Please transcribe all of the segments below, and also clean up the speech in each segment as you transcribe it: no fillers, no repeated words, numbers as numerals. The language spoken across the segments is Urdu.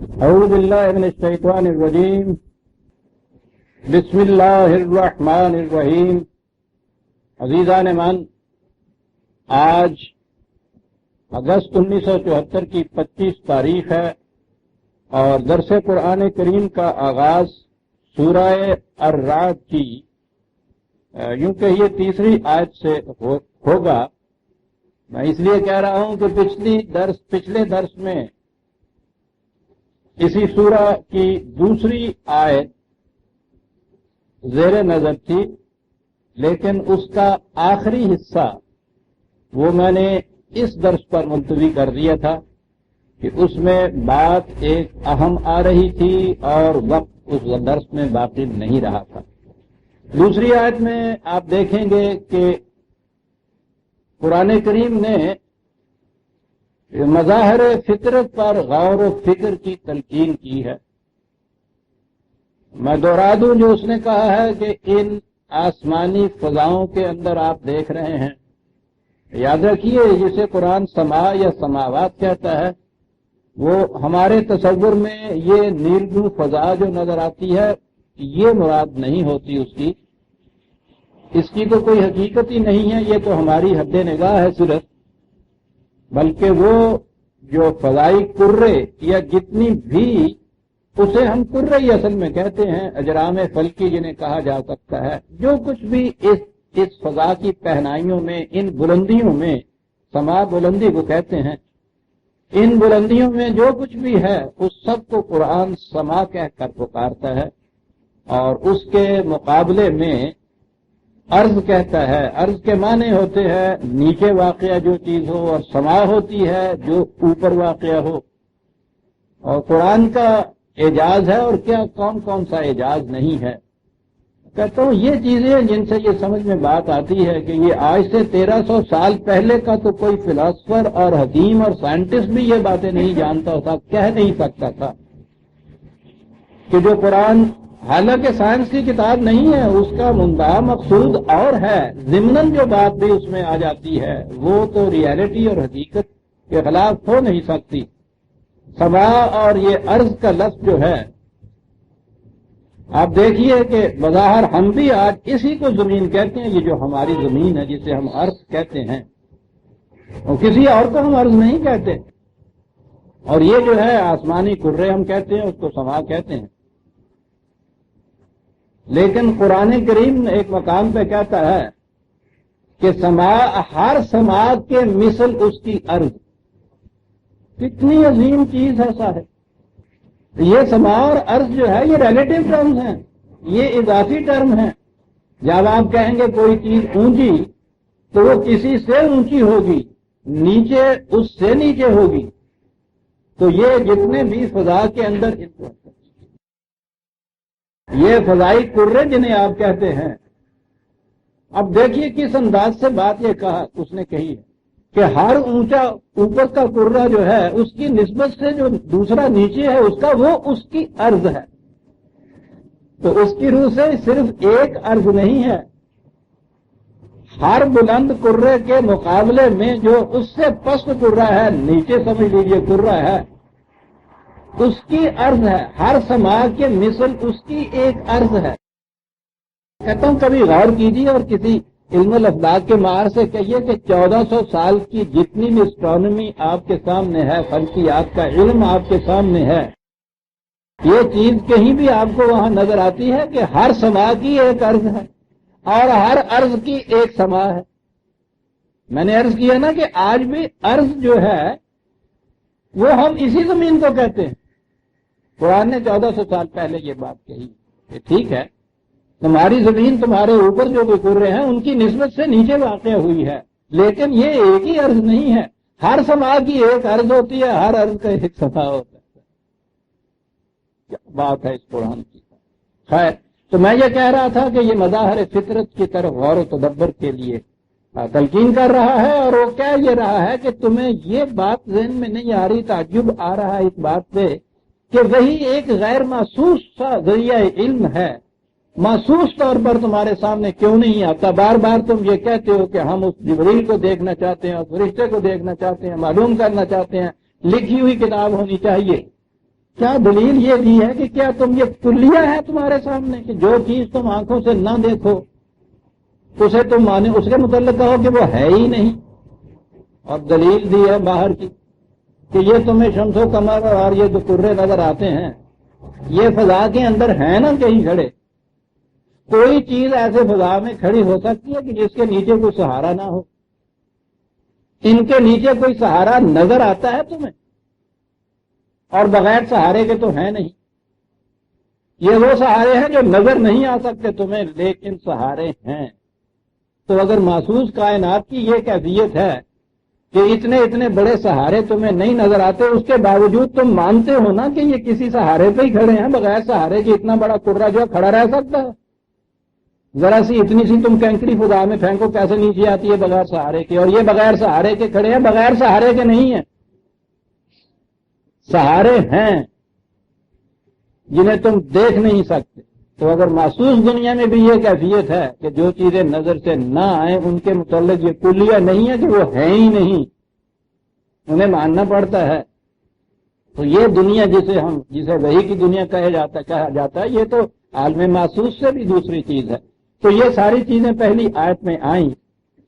اعوذ باللہ من الشیطان الرجیم بسم اللہ الرحمن الرحیم۔ عزیزان من، آج اگست 1974 کی 25 تاریخ ہے اور درس قرآن کریم کا آغاز سورہ الرعد کی یوں کہ یہ تیسری آیت سے ہوگا۔ میں اس لیے کہہ رہا ہوں کہ پچھلے درس میں اسی سورہ کی دوسری آیت زیر نظر تھی، لیکن اس کا آخری حصہ وہ میں نے اس درس پر ملتوی کر دیا تھا کہ اس میں بات ایک اہم آ رہی تھی اور وقت اس درس میں باقی نہیں رہا تھا۔ دوسری آیت میں آپ دیکھیں گے کہ قرآن کریم نے مظاہر فطرت پر غور و فکر کی تلقین کی ہے۔ میں دوہرا دوں جو اس نے کہا ہے کہ ان آسمانی فضاؤں کے اندر آپ دیکھ رہے ہیں، یاد رکھیے جسے قرآن سما یا سماوات کہتا ہے وہ ہمارے تصور میں یہ نیلگوں فضا جو نظر آتی ہے یہ مراد نہیں ہوتی، اس کی تو کوئی حقیقت ہی نہیں ہے، یہ تو ہماری حد نگاہ ہے صرف، بلکہ وہ جو فضائی کرے یا جتنی بھی اسے ہم کرے ہی اصل میں کہتے ہیں، اجرام فلکی جنہیں کہا جا سکتا ہے، جو کچھ بھی اس فضا کی پہنائیوں میں، ان بلندیوں میں، سما بلندی کو کہتے ہیں، ان بلندیوں میں جو کچھ بھی ہے اس سب کو قرآن سما کہہ کر پکارتا ہے اور اس کے مقابلے میں عرض کہتا ہے۔ عرض کے معنی ہوتے ہیں نیچے واقعہ جو چیز ہو، اور سما ہوتی ہے جو اوپر واقعہ ہو، اور قرآن کا اعجاز ہے اور کیا کون کون سا اعجاز نہیں ہے۔ کہتا ہوں یہ چیزیں جن سے یہ سمجھ میں بات آتی ہے کہ یہ آج سے 1300 سال پہلے کا تو کوئی فلاسفر اور حکیم اور سائنٹسٹ بھی یہ باتیں نہیں جانتا تھا، کہہ نہیں سکتا تھا کہ جو قرآن حالانکہ سائنس کی کتاب نہیں ہے، اس کا منتہا مقصود اور ہے، ضمناً جو بات بھی اس میں آ جاتی ہے وہ تو ریالٹی اور حقیقت کے خلاف ہو نہیں سکتی۔ سما اور یہ عرض کا لفظ جو ہے، آپ دیکھیے کہ بظاہر ہم بھی آج اسی کو زمین کہتے ہیں، یہ جو ہماری زمین ہے جسے ہم عرض کہتے ہیں، اور کسی اور کو ہم عرض نہیں کہتے، اور یہ جو ہے آسمانی کرے ہم کہتے ہیں، اس کو سما کہتے ہیں۔ لیکن قرآن کریم ایک مقام پہ کہتا ہے کہ سما، ہر سما کے مثل اس کی عرض، کتنی عظیم چیز ایسا ہے۔ یہ سما اور عرض جو ہے یہ ریلیٹو ٹرمز ہیں، یہ اضافی ٹرم ہیں۔ جب آپ کہیں گے کوئی چیز اونچی تو وہ کسی سے اونچی ہوگی، نیچے اس سے نیچے ہوگی، تو یہ جتنے بھی فضا کے اندر یہ فضائی کرے جنہیں آپ کہتے ہیں، اب دیکھیے کس انداز سے بات یہ کہا اس نے کہی ہے کہ ہر اونچا اوپر کا کرہ جو ہے اس کی نسبت سے جو دوسرا نیچے ہے اس کا وہ اس کی عرض ہے، تو اس کی روح سے صرف ایک عرض نہیں ہے، ہر بلند کرے کے مقابلے میں جو اس سے پست کرہ ہے، نیچے سمجھ لیجئے کرہ ہے، اس کی عرض ہے، ہر سما کے مثل اس کی ایک عرض ہے۔ کہتا ہوں کبھی غور کیجیے اور کسی علم الافلاک کے ماہر سے کہیے کہ 1400 سال کی جتنی بھی اسٹرانومی آپ کے سامنے ہے، فلکیات کا علم آپ کے سامنے ہے، یہ چیز کہیں بھی آپ کو وہاں نظر آتی ہے کہ ہر سما کی ایک عرض ہے اور ہر عرض کی ایک سما ہے۔ میں نے عرض کیا نا کہ آج بھی عرض جو ہے وہ ہم اسی زمین کو کہتے ہیں۔ قرآن نے 1400 سال پہلے یہ بات کہی کہ ٹھیک ہے تمہاری زمین تمہارے اوپر جو کوئی کرے ہیں ان کی نسبت سے نیچے واقع ہوئی ہے، لیکن یہ ایک ہی عرض نہیں ہے، ہر سما کی ایک عرض ہوتی ہے، ہر عرض کا ایک سما ہوتا ہے۔ کیا بات ہے اس قرآن کی۔ خیر، تو میں یہ کہہ رہا تھا کہ یہ مظاہر فطرت کی طرف غور و تدبر کے لیے تلقین کر رہا ہے، اور وہ کہہ یہ رہا ہے کہ تمہیں یہ بات ذہن میں نہیں آ رہی، تعجب آ رہا ہے اس بات پہ کہ وہی ایک غیر محسوس سا ذریعہ علم ہے، محسوس طور پر تمہارے سامنے کیوں نہیں آتا؟ بار بار تم یہ کہتے ہو کہ ہم اس جبریل کو دیکھنا چاہتے ہیں، اس فرشتے کو دیکھنا چاہتے ہیں، معلوم کرنا چاہتے ہیں، لکھی ہوئی کتاب ہونی چاہیے۔ کیا دلیل یہ دی ہے کہ کیا تم یہ کلیہ ہے تمہارے سامنے کہ جو چیز تم آنکھوں سے نہ دیکھو اسے تم مانے، اس کے متعلق کہو کہ وہ ہے ہی نہیں؟ اور دلیل دی ہے باہر کی کہ یہ تمہیں شمس و قمر اور یہ جو کرے نظر آتے ہیں یہ فضا کے اندر ہیں نا کہیں کھڑے، کوئی چیز ایسے فضا میں کھڑی ہو سکتی ہے کہ جس کے نیچے کوئی سہارا نہ ہو؟ ان کے نیچے کوئی سہارا نظر آتا ہے تمہیں؟ اور بغیر سہارے کے تو ہیں نہیں. یہ وہ سہارے ہیں جو نظر نہیں آ سکتے تمہیں لیکن سہارے ہیں. تو اگر محسوس کائنات کی یہ کیفیت ہے کہ اتنے اتنے بڑے سہارے تمہیں نہیں نظر آتے، اس کے باوجود تم مانتے ہو نا کہ یہ کسی سہارے پہ ہی کھڑے ہیں، بغیر سہارے کے اتنا بڑا کرہ جو کھڑا رہ سکتا ہے؟ ذرا سی اتنی سی تم کینکری فضا میں پھینکو کیسے نیچے آتی ہے بغیر سہارے کے؟ اور یہ بغیر سہارے کے کھڑے ہیں، بغیر سہارے کے نہیں ہیں، سہارے ہیں جنہیں تم دیکھ نہیں سکتے. تو اگر محسوس دنیا میں بھی یہ کیفیت ہے کہ جو چیزیں نظر سے نہ آئیں ان کے متعلق یہ کلیہ نہیں ہے کہ وہ ہے ہی نہیں، انہیں ماننا پڑتا ہے. تو یہ دنیا جسے وحی کی دنیا کہا جاتا ہے یہ تو عالم محسوس سے بھی دوسری چیز ہے. تو یہ ساری چیزیں پہلی آیت میں آئیں.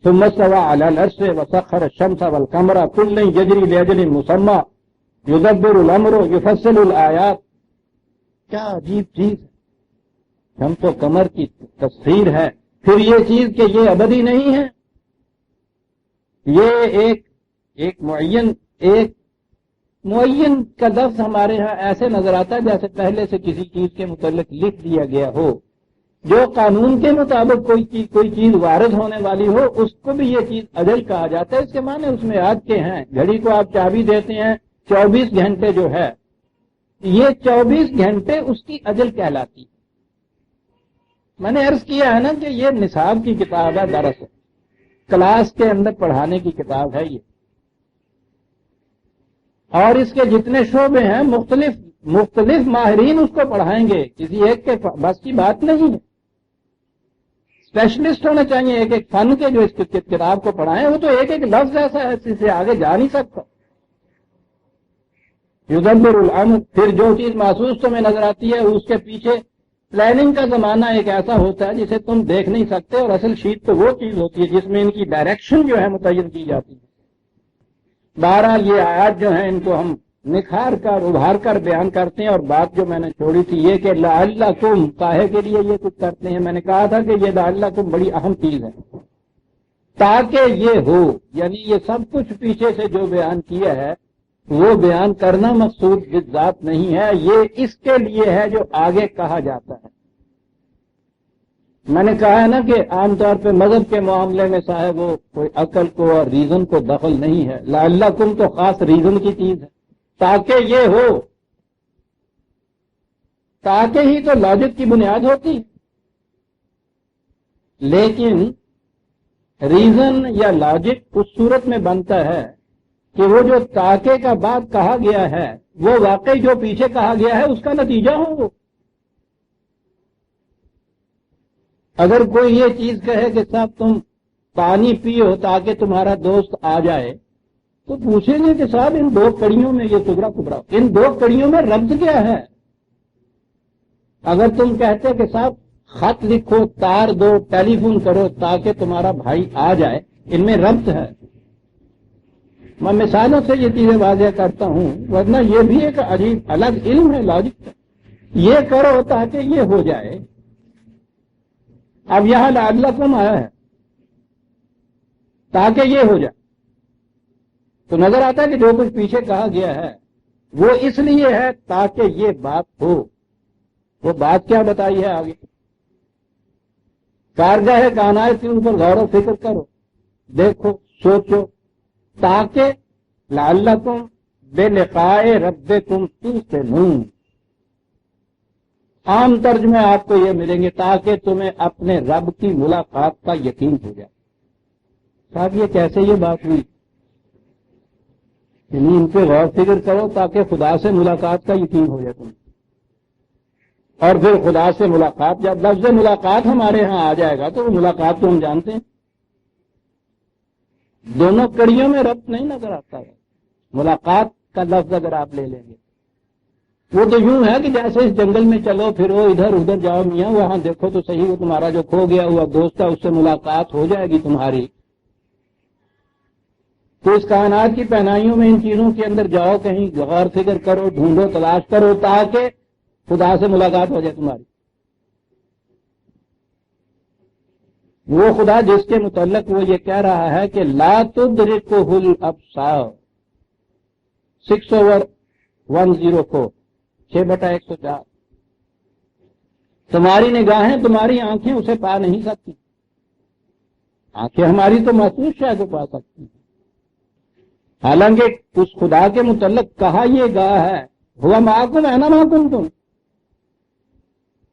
ثم استوى على العرش وسخر الشمس والقمر كل يجري لأجل مسمى يدبر الامر يفصل الآیات. کیا عجیب چیز، شمس و قمر کی تفسیر ہے. پھر یہ چیز کہ یہ ابدی نہیں ہے، یہ ایک معین کا لفظ ہمارے ہاں ایسے نظر آتا ہے جیسے پہلے سے کسی چیز کے متعلق لکھ دیا گیا ہو. جو قانون کے مطابق کوئی چیز وارد ہونے والی ہو اس کو بھی یہ چیز اجل کہا جاتا ہے. اس کے معنی اس میں آج کے ہیں. گھڑی کو آپ چابی دیتے ہیں، 24 گھنٹے جو ہے یہ 24 گھنٹے اس کی اجل کہلاتی. میں نے عرض کیا ہے نا کہ یہ نصاب کی کتاب ہے، دراصل کلاس کے اندر پڑھانے کی کتاب ہے یہ، اور اس کے جتنے شعبے ہیں مختلف ماہرین اس کو پڑھائیں گے، کسی ایک کے بس کی بات نہیں ہے. اسپیشلسٹ ہونے چاہیے ایک ایک فن کے جو اس کتاب کو پڑھائیں. وہ تو ایک ایک لفظ ایسا ہے اس سے آگے جا نہیں سکتا. یدبر الامر، پھر جو چیز محسوس تمہیں نظر آتی ہے اس کے پیچھے پلاننگ کا زمانہ ایک ایسا ہوتا ہے جسے تم دیکھ نہیں سکتے، اور اصل شیٹ تو وہ چیز ہوتی ہے جس میں ان کی ڈائریکشن جو ہے متعین کی جاتی ہے. بہرحال یہ آیات جو ہیں ان کو ہم نکھار کر ابھار کر بیان کرتے ہیں. اور بات جو میں نے چھوڑی تھی یہ کہ لعلکم کاہے کے لیے یہ کچھ کرتے ہیں. میں نے کہا تھا کہ یہ لعلکم بڑی اہم چیز ہے، تاکہ یہ ہو. یعنی یہ سب کچھ پیچھے سے جو بیان کیا ہے وہ بیان کرنا مقصود بالذات نہیں ہے، یہ اس کے لیے ہے جو آگے کہا جاتا ہے. میں نے کہا ہے نا کہ عام طور پہ مذہب کے معاملے میں صاحب وہ کوئی عقل کو اور ریزن کو دخل نہیں ہے. لعلکم تو خاص ریزن کی چیز ہے، تاکہ یہ ہو. تاکہ ہی تو لاجک کی بنیاد ہوتی ہے. لیکن ریزن یا لاجک اس صورت میں بنتا ہے کہ وہ جو تاکہ کا بات کہا گیا ہے وہ واقعی جو پیچھے کہا گیا ہے اس کا نتیجہ ہو. وہ اگر کوئی یہ چیز کہے کہ صاحب تم پانی پیو تاکہ تمہارا دوست آ جائے تو پوچھیں گے کہ صاحب ان دو کڑیوں میں یہ کبرا ان دو کڑیوں میں ربط کیا ہے؟ اگر تم کہتے کہ صاحب خط لکھو، تار دو، ٹیلی فون کرو تاکہ تمہارا بھائی آ جائے، ان میں ربط ہے. میں مثالوں سے یہ چیزیں واضح کرتا ہوں، ورنہ یہ بھی ایک عجیب الگ علم ہے لاجک کا. یہ کرو تاکہ یہ ہو جائے. اب یہاں لعلکم آیا ہے تاکہ یہ ہو جائے، تو نظر آتا ہے کہ جو کچھ پیچھے کہا گیا ہے وہ اس لیے ہے تاکہ یہ بات ہو. وہ بات کیا بتائی ہے آگے؟ کارگاہ کائنات کے اوپر غور و فکر کرو، دیکھو، سوچو، تاکہ لعلکم بلقاء ربکم توقنون. عام ترجمے آپ کو یہ ملیں گے تاکہ تمہیں اپنے رب کی ملاقات کا یقین ہو جائے. صاحب یہ کیسے یہ بات ہوئی؟ یعنی ان پہ غور فکر کرو تاکہ خدا سے ملاقات کا یقین ہو جائے تمہیں. اور پھر خدا سے ملاقات، جب لفظ ملاقات ہمارے ہاں آ جائے گا تو وہ ملاقات تو ہم جانتے ہیں، دونوں کڑیوں میں ربط نہیں نظر آتا ہے. ملاقات کا لفظ اگر آپ لے لیں گے وہ تو یوں ہے کہ جیسے اس جنگل میں چلو پھرو ادھر ادھر جاؤ میاں وہاں دیکھو تو صحیح وہ تمہارا جو کھو گیا ہوا دوست ہے اس سے ملاقات ہو جائے گی تمہاری. تو اس کائنات کی پہنائیوں میں ان چیزوں کے اندر جاؤ, کہیں غور فکر کرو, ڈھونڈو, تلاش کرو تاکہ خدا سے ملاقات ہو جائے تمہاری. وہ خدا جس کے متعلق وہ یہ کہہ رہا ہے کہ لا تدرکہ الابصار 6/104 6/104 تمہاری نگاہیں تمہاری آنکھیں اسے پا نہیں سکتی. آنکھیں ہماری تو محسوس شاید کو پا سکتی ہیں, حالانکہ اس خدا کے متعلق کہا یہ گاہ ہے ہوا معکم ہے نا معکم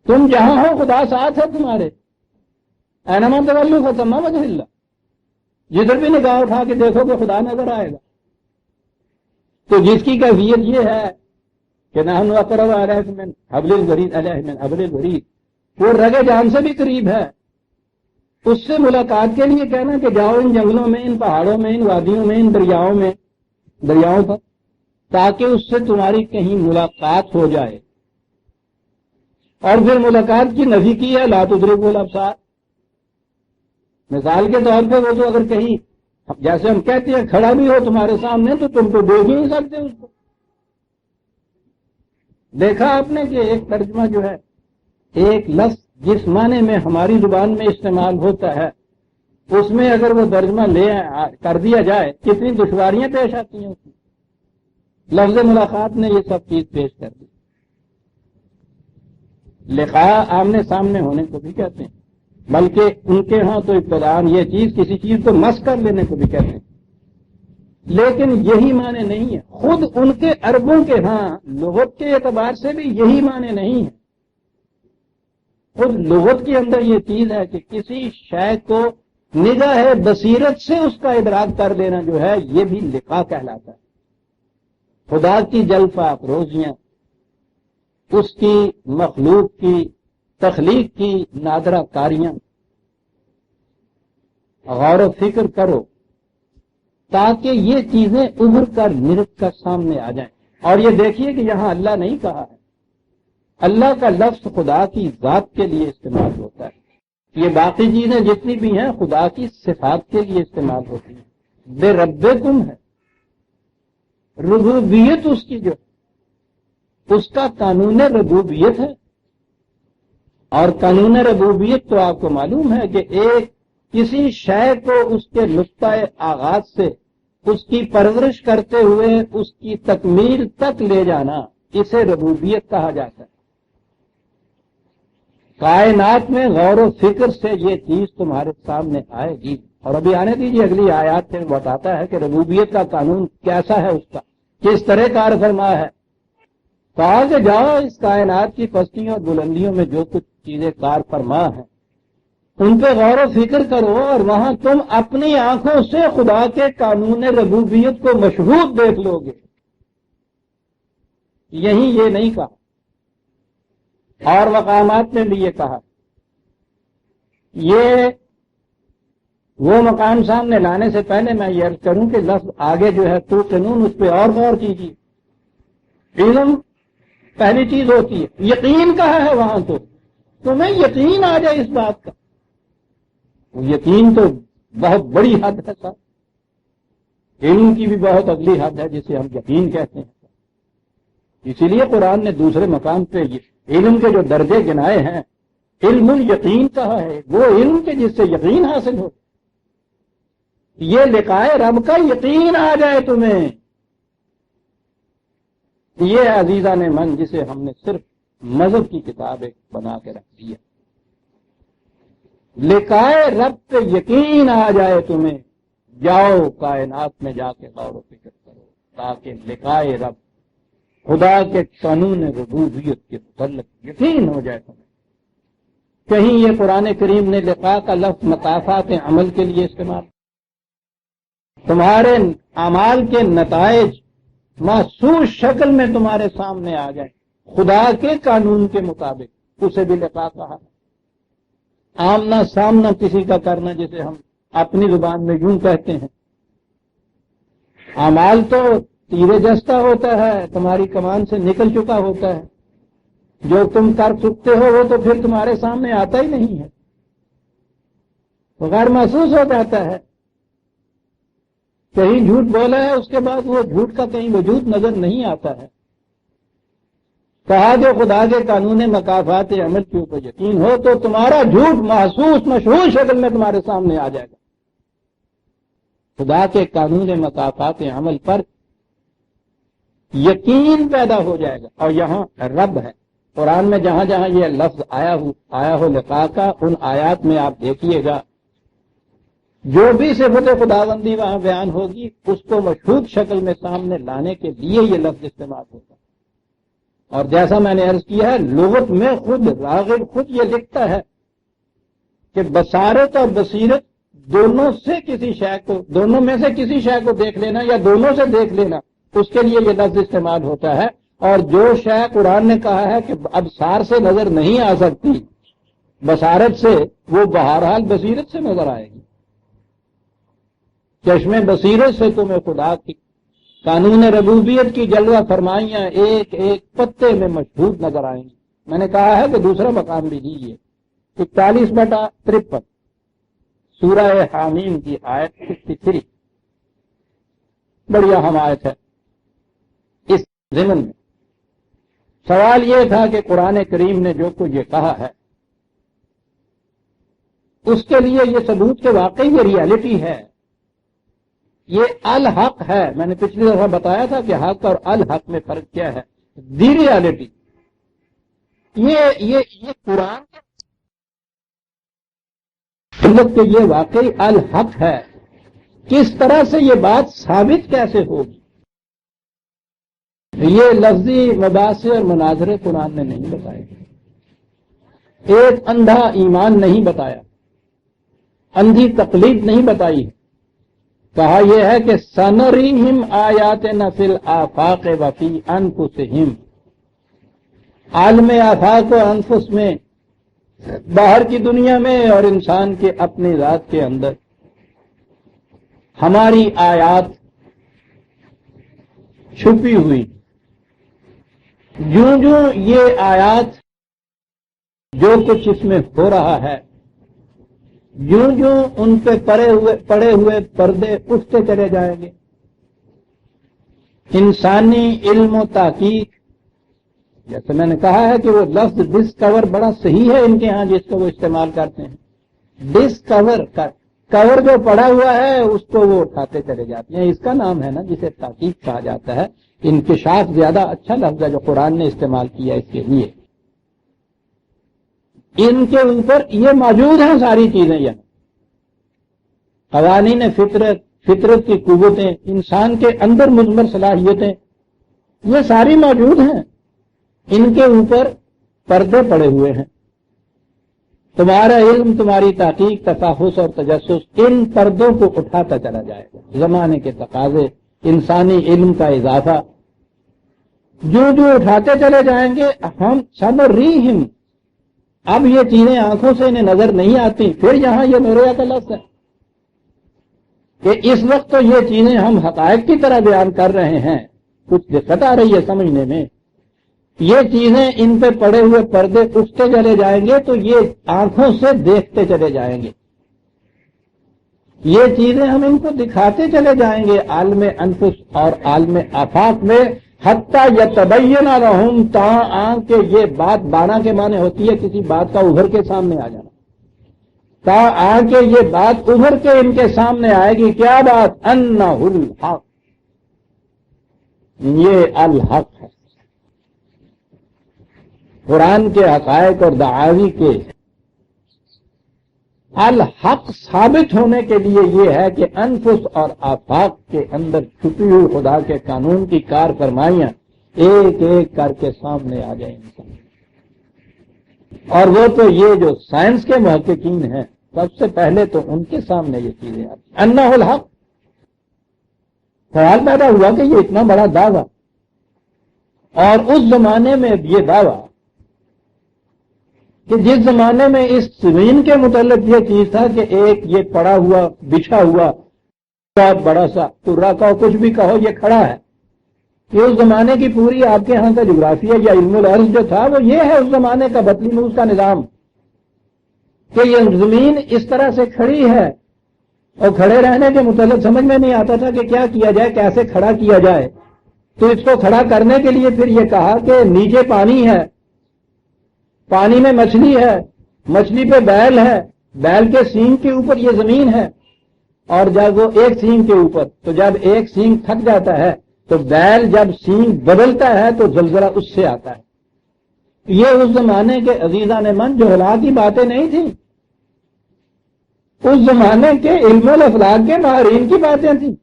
تم جہاں ہو خدا ساتھ ہے تمہارے. اینما تولوا فتم وجہ اللہ, جدھر بھی نگاہ اٹھا کے دیکھو کہ خدا نظر آئے گا. تو جس کی کیفیت یہ ہے کہ نحن اقرب الیہ من حبل الورید, وہ رگ جان سے بھی قریب ہے, اس سے ملاقات کے لیے کہنا کہ جاؤ ان جنگلوں میں, ان پہاڑوں میں, ان وادیوں میں, ان دریاؤں پر, تاکہ اس سے تمہاری کہیں ملاقات ہو جائے. اور پھر ملاقات کی نفی کی ہے لا تدرکہ الابصار. مثال کے طور پہ وہ تو اگر کہیں جیسے ہم کہتے ہیں کھڑا بھی ہو تمہارے سامنے تو تم تو دیکھ ہی نہیں سکتے اس کو. دیکھا آپ نے کہ ایک ترجمہ جو ہے ایک لفظ جس معنی میں ہماری زبان میں استعمال ہوتا ہے اس میں اگر وہ ترجمہ کر دیا جائے کتنی دشواریاں پیش آتی ہیں. اس میں لفظ ملاقات نے یہ سب چیز پیش کر دی. لقاء آمنے سامنے ہونے کو بھی کہتے ہیں, بلکہ ان کے ہاں تو ابتداءً یہ چیز کسی چیز کو مس کر لینے کو بھی کہتے ہیں, لیکن یہی معنی نہیں ہے. خود ان کے عربوں کے ہاں لغت کے اعتبار سے بھی یہی معنی نہیں ہے. خود لغت کے اندر یہ چیز ہے کہ کسی شے کو نگاہ بصیرت سے اس کا ادراک کر لینا جو ہے یہ بھی لقاء کہلاتا ہے. خدا کی جلفہ افروزیاں, اس کی مخلوق کی تخلیق کی نادرہ کاریاں غور و فکر کرو تاکہ یہ چیزیں ابھر کر نرک کر سامنے آ جائیں. اور یہ دیکھیے کہ یہاں اللہ نہیں کہا ہے, اللہ کا لفظ خدا کی ذات کے لیے استعمال ہوتا ہے. یہ باقی چیزیں جتنی بھی ہیں خدا کی صفات کے لیے استعمال ہوتی ہیں. بے ربکم ہے, ربوبیت اس کی جو اس کا قانون ربوبیت ہے. اور قانون ربوبیت تو آپ کو معلوم ہے کہ ایک کسی شے کو اس کے نقطہ آغاز سے اس کی پرورش کرتے ہوئے اس کی تکمیل تک لے جانا اسے ربوبیت کہا جاتا ہے. کائنات میں غور و فکر سے یہ چیز تمہارے سامنے آئے گی. اور ابھی آنے دیجیے اگلی آیات میں بتاتا ہے کہ ربوبیت کا قانون کیسا ہے, اس کا کس طرح کار فرما ہے. کہا کہ جاؤ اس کائنات کی پستیوں اور بلندیوں میں جو کچھ چیزیں کار فرما ہیں ان پہ غور و فکر کرو, اور وہاں تم اپنی آنکھوں سے خدا کے قانون ربوبیت کو مشہود دیکھ لو گے. یہیں یہ نہیں کہا, اور مقامات میں بھی یہ کہا. یہ وہ مقام سامنے لانے سے پہلے میں یہ عرض کروں کہ لفظ آگے جو ہے تو قانون اس پہ اور غور کیجیے. علم پہلی چیز ہوتی ہے, یقین کہا ہے وہاں تو تمہیں یقین آ جائے اس بات کا. یقین تو بہت بڑی حد ہے صاحب, علم کی بھی بہت اگلی حد ہے جسے ہم یقین کہتے ہیں. اسی لیے قرآن نے دوسرے مقام پہ علم کے جو درجے گنائے ہیں علم الیقین کہا ہے, وہ علم کے جس سے یقین حاصل ہو. یہ لقائے رب کا یقین آ جائے تمہیں. یہ عزیزان من جسے ہم نے صرف مذہب کی کتاب ایک بنا کے رکھ دیا. لقائے رب پہ یقین آ جائے تمہیں, جاؤ کائنات میں جا کے غور و فکر کرو تاکہ لقائے رب خدا کے قانون ربوبیت کے متعلق یقین ہو جائے تمہیں. کہیں یہ قرآن کریم نے لقاء کا لفظ مقافات عمل کے لیے استعمال, تمہارے اعمال کے نتائج محسوس شکل میں تمہارے سامنے آ جائیں خدا کے قانون کے مطابق, اسے بھی لقاء کہا. آمنا سامنا کسی کا کرنا جسے ہم اپنی زبان میں یوں کہتے ہیں. اعمال تو تیرے جستا ہوتا ہے، تمہاری کمان سے نکل چکا ہوتا ہے، جو تم کر سکتے ہو وہ تو پھر تمہارے سامنے آتا ہی نہیں ہے، وہ غیر محسوس ہو جاتا ہے۔ کہیں جھوٹ بولا ہے، اس کے بعد وہ جھوٹ کا کہیں وجود نظر نہیں آتا ہے۔ کہا جو خدا کے قانون مکافات عمل کے اوپر یقین ہو تو تمہارا جھوٹ محسوس مشہور شکل میں تمہارے سامنے آ جائے گا۔ خدا کے قانون مکافات عمل پر یقین پیدا ہو جائے گا۔ اور یہاں رب ہے، قرآن میں جہاں جہاں یہ لفظ آیا ہو لقاء کا، ان آیات میں آپ دیکھیے گا جو بھی صفت خداوندی وہاں بیان ہوگی اس کو مشہود شکل میں سامنے لانے کے لیے یہ لفظ استعمال ہوگا۔ اور جیسا میں نے عرض کیا ہے، لغت میں خود راغب خود یہ لکھتا ہے کہ بصارت اور بصیرت دونوں سے کسی شے کو، دونوں میں سے کسی شے کو دیکھ لینا یا دونوں سے دیکھ لینا، اس کے لیے یہ لفظ استعمال ہوتا ہے۔ اور جو شے قرآن نے کہا ہے کہ ابصار سے نظر نہیں آ سکتی بصارت سے، وہ بہرحال بصیرت سے نظر آئے گی۔ چشم بصیرت سے تمہیں خدا کی قانون ربوبیت کی جلوہ فرمائیاں ایک ایک پتے میں مشہود نظر آئیں گی۔ میں نے کہا ہے کہ دوسرا مقام بھی لیجیے، 41/53 سورہ حامیم کی آیت 63، بڑی اہم آیت ہے۔ اس ضمن میں سوال یہ تھا کہ قرآن کریم نے جو کچھ یہ کہا ہے اس کے لیے یہ ثبوت کہ واقعی یہ ریالٹی ہے، یہ الحق ہے۔ میں نے پچھلی دفعہ بتایا تھا کہ حق اور الحق میں فرق کیا ہے۔ دی ریالٹی یہ قرآن کہ یہ واقعی الحق ہے، کس طرح سے یہ بات ثابت کیسے ہوگی؟ یہ لفظی مباحثے اور مناظرے قرآن نے نہیں بتائے، ایک اندھا ایمان نہیں بتایا، اندھی تقلید نہیں بتائی۔ کہا یہ ہے کہ سنریہم آیاتنا فی الآفاق وفی انفسہم، عالم آفاق و انفس میں، باہر کی دنیا میں اور انسان کے اپنی ذات کے اندر ہماری آیات چھپی ہوئی۔ جوں جوں یہ آیات جو کچھ اس میں ہو رہا ہے، جوں جوں ان پہ پڑے ہوئے پردے اٹھتے چلے جائیں گے، انسانی علم و تحقیق، جیسے میں نے کہا ہے کہ وہ لفظ ڈسکور بڑا صحیح ہے ان کے ہاں جس کو وہ استعمال کرتے ہیں۔ ڈسکور کور جو پڑا ہوا ہے اس کو وہ اٹھاتے چلے جاتے ہیں، اس کا نام ہے نا جسے تحقیق کہا جاتا ہے۔ انکشاف زیادہ اچھا لفظ ہے جو قرآن نے استعمال کیا اس کے لیے۔ ان کے اوپر یہ موجود ہیں ساری چیزیں، یہاں قوانین فطرت کی قوتیں، انسان کے اندر مضمر صلاحیتیں، یہ ساری موجود ہیں، ان کے اوپر پردے پڑے ہوئے ہیں۔ تمہارا علم، تمہاری تحقیق، تفحص اور تجسس ان پردوں کو اٹھاتا چلا جائے گا۔ زمانے کے تقاضے، انسانی علم کا اضافہ، جو اٹھاتے چلے جائیں گے۔ ہم سنریہم، اب یہ چیزیں آنکھوں سے انہیں نظر نہیں آتی۔ پھر یہاں یہ میرے کا لفظ ہے کہ اس وقت تو یہ چیزیں ہم حقائق کی طرح بیان کر رہے ہیں، کچھ دقت آ رہی ہے سمجھنے میں۔ یہ چیزیں ان پہ پڑے ہوئے پردے اٹھتے چلے جائیں گے تو یہ آنکھوں سے دیکھتے چلے جائیں گے، یہ چیزیں ہم ان کو دکھاتے چلے جائیں گے عالم انفس اور عالم آفاق میں، حتیٰ یتبین لہم، تاں کہ یہ بات بانا کے معنی ہوتی ہے کسی بات کا ابھر کے سامنے آ جانا، تاں کہ یہ بات ابھر کے ان کے سامنے آئے گی۔ کیا بات؟ انہ الحق، یہ الحق ہے۔ قرآن کے حقائق اور دعاوی کے الحق ثابت ہونے کے لیے یہ ہے کہ انفس اور آفاق کے اندر چھپی ہوئی خدا کے قانون کی کار فرمائیاں ایک ایک کر کے سامنے آ جائیں انسان۔ اور وہ تو یہ جو سائنس کے محققین ہیں، سب سے پہلے تو ان کے سامنے یہ چیزیں آتی۔ انہ الحق، سوال پیدا ہوا کہ یہ اتنا بڑا دعویٰ، اور اس زمانے میں یہ دعویٰ کہ جس زمانے میں اس زمین کے متعلق یہ چیز تھا کہ ایک یہ پڑا ہوا بچھا ہوا بہت بڑا سا ترا کہو کچھ بھی کہو یہ کھڑا ہے، یہ اس زمانے کی پوری آپ کے ہاں کا جغرافیہ یا علم الارض جو تھا وہ یہ ہے اس زمانے کا بطلیموس کا نظام کہ یہ زمین اس طرح سے کھڑی ہے، اور کھڑے رہنے کے متعلق سمجھ میں نہیں آتا تھا کہ کیا کیا جائے، کیسے کھڑا کیا جائے۔ تو اس کو کھڑا کرنے کے لیے پھر یہ کہا کہ نیچے پانی ہے، پانی میں مچھلی ہے، مچھلی پہ بیل ہے، بیل کے سینگ کے اوپر یہ زمین ہے، اور جب وہ ایک سینگ کے اوپر، تو جب ایک سینگ تھک جاتا ہے تو بیل جب سینگ بدلتا ہے تو زلزلہ اس سے آتا ہے۔ یہ اس زمانے کے عزیزان من جہلا کی باتیں نہیں تھیں، اس زمانے کے علم الافلاک کے ماہرین کی باتیں تھیں۔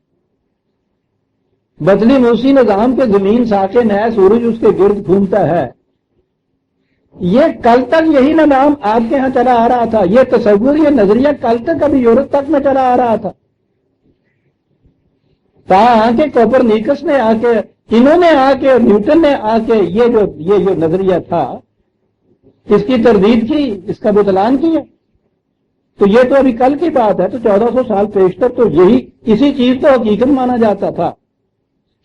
بطلیموسی نظام کے زمین ساکن ہے، سورج اس کے گرد گھومتا ہے، یہ کل تک یہی نظام آپ کے ہاں چلا آ رہا تھا، یہ تصور، یہ نظریہ کل تک ابھی یورپ تک میں چلا آ رہا تھا۔ آ کے کوپرنیکس نے آ کے، انہوں نے آ کے، نیوٹن نے آ کے یہ جو نظریہ تھا اس کی تردید کی، اس کا بطلان کیا۔ تو یہ تو ابھی کل کی بات ہے، تو 1400 سال پیشتر تو یہی اسی چیز کو حقیقت مانا جاتا تھا۔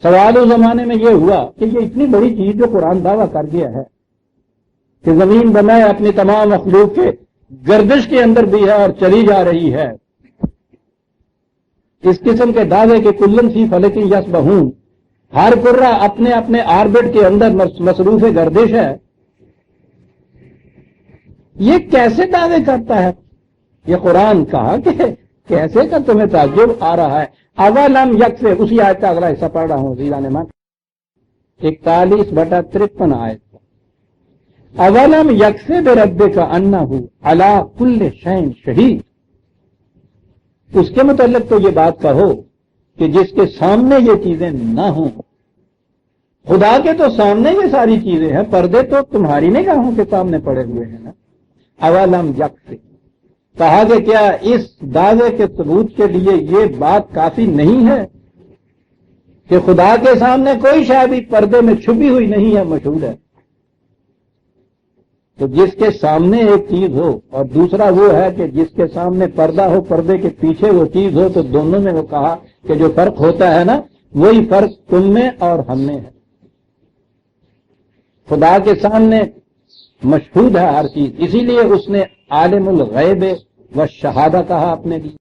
سوال اس زمانے میں یہ ہوا کہ یہ اتنی بڑی چیز جو قرآن دعویٰ کر گیا ہے کہ زمین بنائے اپنی تمام مخلوق کے گردش کے اندر بھی ہے اور چلی جا رہی ہے، اس قسم کے دعوے کے کلن فی فلک یسبحون، ہر کرہ اپنے اپنے آربٹ کے اندر مصروف گردش ہے، یہ کیسے دعوے کرتا ہے؟ یہ قرآن کہا کہ کیسے کا تمہیں تعجب آ رہا ہے؟ اولم یکفی، اسی آیت کا اگلا حصہ پڑھ رہا ہوں عزیزان من، 41/53 آیت۔ اولم یکفی بربک انہ علی کل شیء شہید، اس کے متعلق تو یہ بات کہو کہ جس کے سامنے یہ چیزیں نہ ہوں، خدا کے تو سامنے یہ ساری چیزیں ہیں، پردے تو تمہاری نگاہوں کے سامنے پڑے ہوئے ہیں نا۔ اولم یکفی، کہا کہ کیا اس دعوے کے ثبوت کے لیے یہ بات کافی نہیں ہے کہ خدا کے سامنے کوئی شے بھی پردے میں چھپی ہوئی نہیں ہے، مشہور ہے۔ تو جس کے سامنے ایک چیز ہو اور دوسرا وہ ہے کہ جس کے سامنے پردہ ہو، پردے کے پیچھے وہ چیز ہو، تو دونوں میں وہ کہا کہ جو فرق ہوتا ہے نا، وہی فرق تم میں اور ہم میں ہے۔ خدا کے سامنے مشہود ہے ہر چیز، اسی لیے اس نے عالم الغیب و شہادہ کہا اپنے لیے۔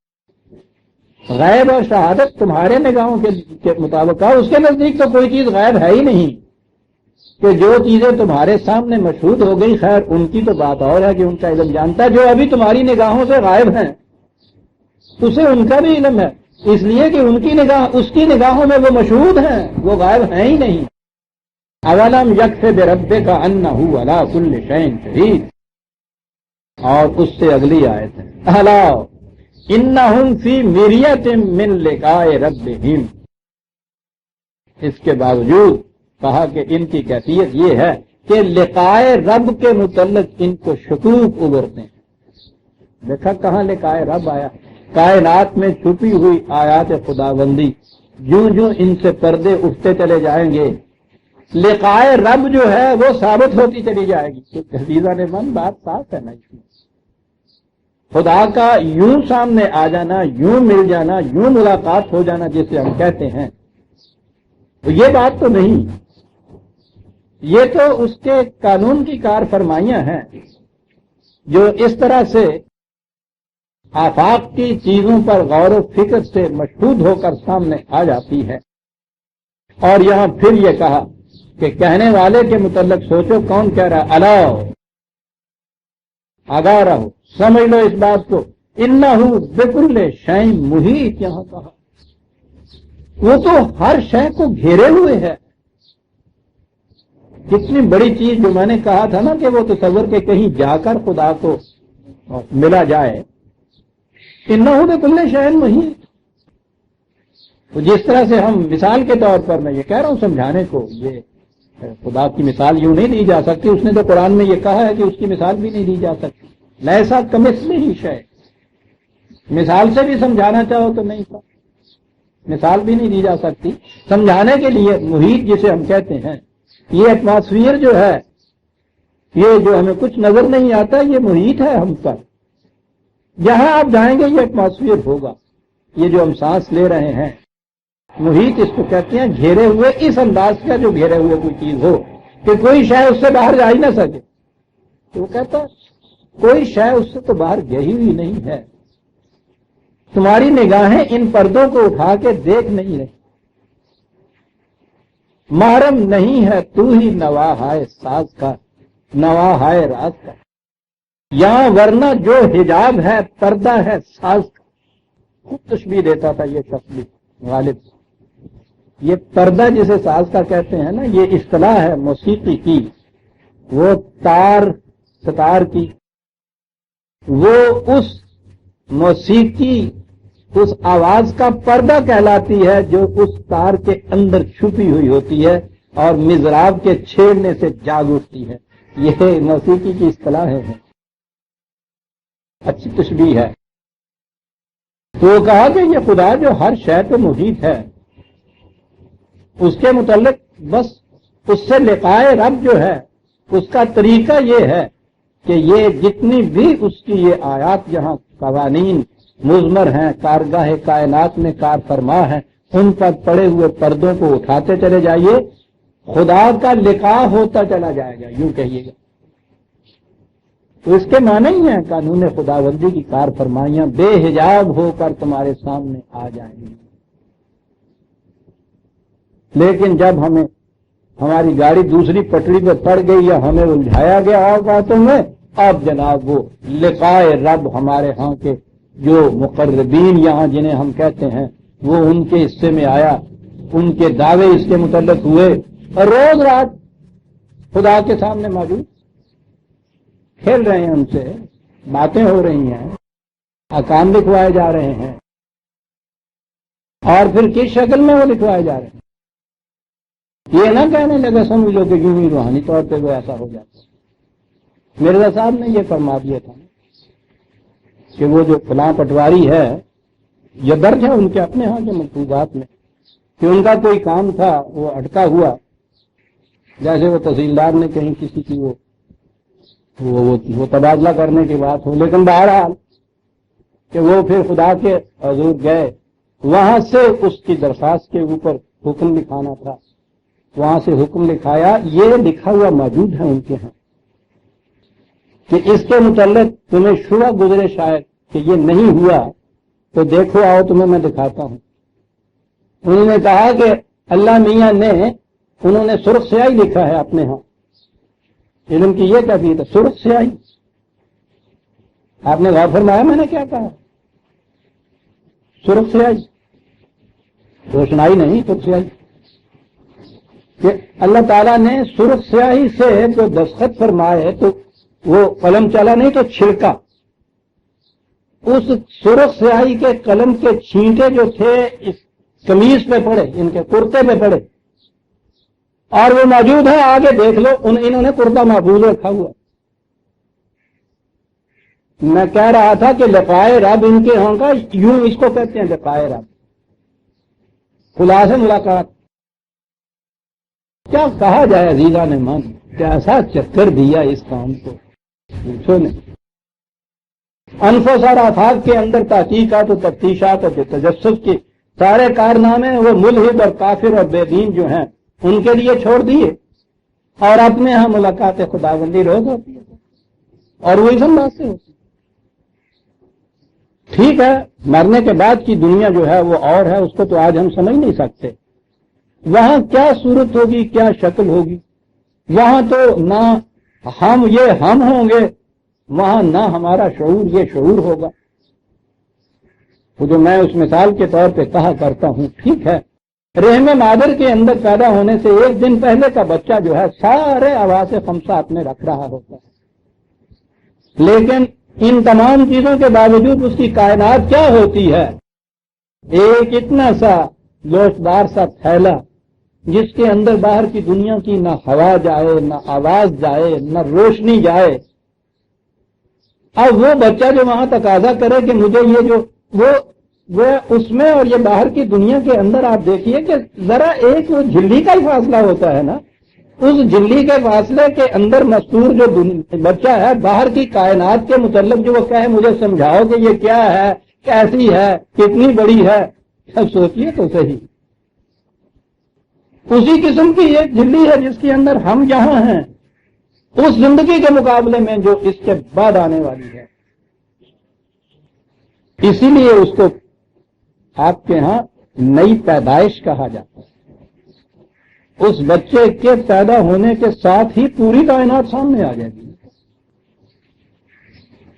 غیب اور شہادت تمہارے نگاہوں کے مطابق کہا، اس کے نزدیک تو کوئی چیز غیب ہے ہی نہیں کہ جو چیزیں تمہارے سامنے مشہود ہو گئی، خیر ان کی تو بات اور ہے کہ ان کا علم جانتا ہے، جو ابھی تمہاری نگاہوں سے غائب ہیں اسے ان کا بھی علم ہے، اس لیے کہ ان کی نگاہ، اس کی نگاہوں میں وہ مشہود ہیں، وہ غائب ہیں ہی نہیں۔ اولم یکفی بربک انہ علی کل شیء شہید، اور اس سے اگلی آیت ہے الا انہم فی مریۃ من لقاء ربہم، اس کے باوجود کہا کہ ان کی کیفیت یہ ہے کہ لقاء رب کے متعلق ان کو شکوک ابھرتے ہیں۔ دیکھا کہاں لقاء رب آیا؟ کائنات میں چھپی ہوئی آیات خداوندی جوں جوں ان سے پردے اٹھتے چلے جائیں گے، لقاء رب جو ہے وہ ثابت ہوتی چلی جائے گی۔ عزیزان من، بات صاف ہے نا، اس میں خدا کا یوں سامنے آ جانا، یوں مل جانا، یوں ملاقات ہو جانا جسے ہم کہتے ہیں، تو یہ بات تو نہیں، یہ تو اس کے قانون کی کار فرمائیاں ہیں جو اس طرح سے آفاق کی چیزوں پر غور و فکر سے مشہود ہو کر سامنے آ جاتی ہے۔ اور یہاں پھر یہ کہا کہ کہنے والے کے متعلق سوچو کون کہہ رہا ہے، الا، آگاہ رہو، سمجھ لو اس بات کو، انہ بکل شیء محیط، یہاں کہا وہ تو ہر شے کو گھیرے ہوئے ہے۔ کتنی بڑی چیز جو میں نے کہا تھا نا کہ وہ تصور کے کہیں جا کر خدا کو ملا جائے، انہ بکل شیء محیط۔ تو جس طرح سے ہم مثال کے طور پر، میں یہ کہہ رہا ہوں سمجھانے کو، یہ خدا کی مثال یوں نہیں دی جا سکتی، اس نے تو قرآن میں یہ کہا ہے کہ اس کی مثال بھی نہیں دی جا سکتی، لیسا کمثلہ شیء، مثال سے بھی سمجھانا چاہو تو نہیں تھا، مثال بھی نہیں دی جا سکتی۔ سمجھانے کے لیے محیط جسے ہم کہتے ہیں، یہ ایٹماسفیئر جو ہے، یہ جو ہمیں کچھ نظر نہیں آتا، یہ محیط ہے ہم پر، جہاں آپ جائیں گے یہ ایٹماسفیئر ہوگا، یہ جو ہم سانس لے رہے ہیں محیط اس کو کہتے ہیں گھیرے ہوئے، اس انداز کا جو گھیرے ہوئے کوئی چیز ہو کہ کوئی شے اس سے باہر جا ہی نہ سکے. تو وہ کہتا ہے کوئی شے اس سے تو باہر گئی ہوئی نہیں ہے، تمہاری نگاہیں ان پردوں کو اٹھا کے دیکھ نہیں رہی، محرم نہیں ہے تو ہی نواہائے ساز کا، نواہائے راز کا. یہاں ورنہ جو حجاب ہے پردہ ہے ساز کا. خود تشبیہ دیتا تھا یہ شخص بھی غالب. یہ پردہ جسے ساز کا کہتے ہیں نا، یہ اصطلاح ہے موسیقی کی، وہ تار ستار کی، وہ اس موسیقی اس آواز کا پردہ کہلاتی ہے جو اس تار کے اندر چھپی ہوئی ہوتی ہے اور مضراب کے چھیڑنے سے جاگ اٹھتی ہے. یہ موسیقی کی اصطلاح ہے، اچھی تشبیہ ہے. تو وہ کہا کہ یہ خدا جو ہر شے پہ محیط ہے، اس کے متعلق بس اس سے لقائے رب جو ہے اس کا طریقہ یہ ہے کہ یہ جتنی بھی اس کی یہ آیات جہاں قوانین مضمر ہیں، کارگاہ کائنات میں کار فرما ہیں، ان پر پڑے ہوئے پردوں کو اٹھاتے چلے جائیے، خدا کا لقاء ہوتا چلا جائے گا، یوں کہیے گا. تو اس کے معنی ہی ہیں قانون خداوندی کی کار فرمائیاں بے حجاب ہو کر تمہارے سامنے آ جائیں گی. لیکن جب ہماری گاڑی دوسری پٹری پہ پڑ گئی یا ہمیں الجھایا گیا اور باتوں میں، اب جناب وہ لقائے رب ہمارے ہاں کے جو مقربین یہاں جنہیں ہم کہتے ہیں وہ ان کے حصے میں آیا، ان کے دعوے اس کے متعلق ہوئے، اور روز رات خدا کے سامنے موجود کھیل رہے ہیں، ان سے باتیں ہو رہی ہیں، احکام لکھوائے جا رہے ہیں. اور پھر کس شکل میں وہ لکھوائے جا رہے ہیں؟ یہ نہ کہنے لگا سمجھو کہ یوں ہی روحانی طور پہ وہ ایسا ہو جاتا ہے. مرزا صاحب نے یہ فرما دیا تھا کہ وہ جو فلاں پٹواری ہے، یہ درج ہے ان کے اپنے ہاں کے مکتوبات میں کہ ان کا کوئی کام تھا وہ اٹکا ہوا، جیسے وہ تحصیلدار نے کہیں کسی کی وہ تبادلہ کرنے کی بات ہو، لیکن بہرحال کہ وہ پھر خدا کے حضور گئے، وہاں سے اس کی درخواست کے اوپر حکم لکھانا تھا، وہاں سے حکم لکھایا. یہ لکھا ہوا موجود ہے ان کے ہاں کہ اس کے متعلق تمہیں شبہ گزرے شاید کہ یہ نہیں ہوا تو دیکھو آؤ تمہیں میں دکھاتا ہوں. انہوں نے کہا کہ اللہ میاں نے انہوں نے سرخ سیاہی لکھا ہے اپنے ہاں. علم کی یہ کیفیت ہے، سرخ سیاہی. آپ نے غور فرمایا میں نے کیا کہا؟ سرخ سیاہی، روشنائی نہیں، سرخ سیاہی. کہ اللہ تعالیٰ نے سرخ سیاہی سے جو دستخط فرمائے تو وہ قلم چلا نہیں تو چھڑکا. اس سرخ سیاہی کے قلم کے چھینٹے جو تھے اس قمیص پہ پڑے، ان کے کرتے پہ پڑے، اور وہ موجود ہے، آگے دیکھ لو. انہوں نے کرتا محفوظ رکھا ہوا. میں کہہ رہا تھا کہ لقائے رب ان کے ہوں گا، یوں اس کو کہتے ہیں لقائے رب، خدا سے ملاقات. کیا کہا جائے عزیزان نے من، کیسا چکر دیا اس کام کو، پوچھو نہیں. انفس اور آفاق کے اندر تحقیقات و تفتیشات اور تجسس کے سارے کارنامے وہ ملحد اور کافر اور بے دین جو ہیں ان کے لیے چھوڑ دیے، اور اپنے ہاں ملاقات خداوندی روز ہوتی ہے، اور وہ اس انداز سے ہوتی ہے. ٹھیک ہے، مرنے کے بعد کی دنیا جو ہے وہ اور ہے، اس کو تو آج ہم سمجھ نہیں سکتے. وہاں کیا صورت ہوگی، کیا شکل ہوگی، وہاں تو نہ ہم ہوں گے، وہاں نہ ہمارا شعور یہ شعور ہوگا. وہ جو میں اس مثال کے طور پہ کہا کرتا ہوں، ٹھیک ہے، رحم مادر کے اندر پیدا ہونے سے ایک دن پہلے کا بچہ جو ہے سارے حواس خمسہ اپنے رکھ رہا ہوتا ہے، لیکن ان تمام چیزوں کے باوجود اس کی کائنات کیا ہوتی ہے؟ ایک اتنا سا گوشتدار سا تھیلا جس کے اندر باہر کی دنیا کی نہ ہوا جائے، نہ آواز جائے، نہ روشنی جائے. اب وہ بچہ جو وہاں تقاضا کرے کہ مجھے یہ جو وہ اس میں اور یہ باہر کی دنیا کے اندر آپ دیکھیے کہ ذرا ایک وہ جھلی کا ہی فاصلہ ہوتا ہے نا. اس جھلی کے فاصلے کے اندر مستور جو بچہ ہے، باہر کی کائنات کے متعلق جو وہ کہے مجھے سمجھاؤ کہ یہ کیا ہے، کیسی ہے، کتنی بڑی ہے، سب سوچیے تو صحیح. اسی قسم کی ایک جھلی ہے جس کے اندر ہم یہاں ہیں اس زندگی کے مقابلے میں جو اس کے بعد آنے والی ہے. اسی لیے اس کو آپ کے ہاں نئی پیدائش کہا جاتا ہے. اس بچے کے پیدا ہونے کے ساتھ ہی پوری کائنات سامنے آ جائے گی.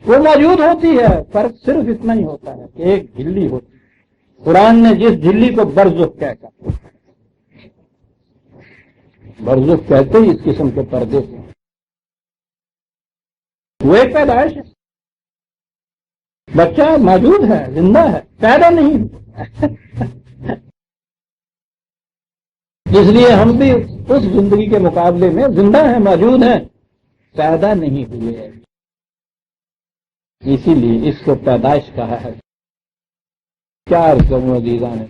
وہ موجود ہوتی ہے، فرق صرف اتنا ہی ہوتا ہے کہ ایک جھلی ہوتی ہے. قرآن نے جس جھلی کو برزخ کہا، برزخ کہتے ہی اس قسم کے پردے کو، وہ ایک پیدائش ہے. بچہ موجود ہے، زندہ ہے، پیدا نہیں. اس لیے ہم بھی اس زندگی کے مقابلے میں زندہ ہیں، موجود ہیں، پیدا نہیں ہوئے. اسی لیے اس کو پیدائش کہا ہے. چار کروں عزیزاں نے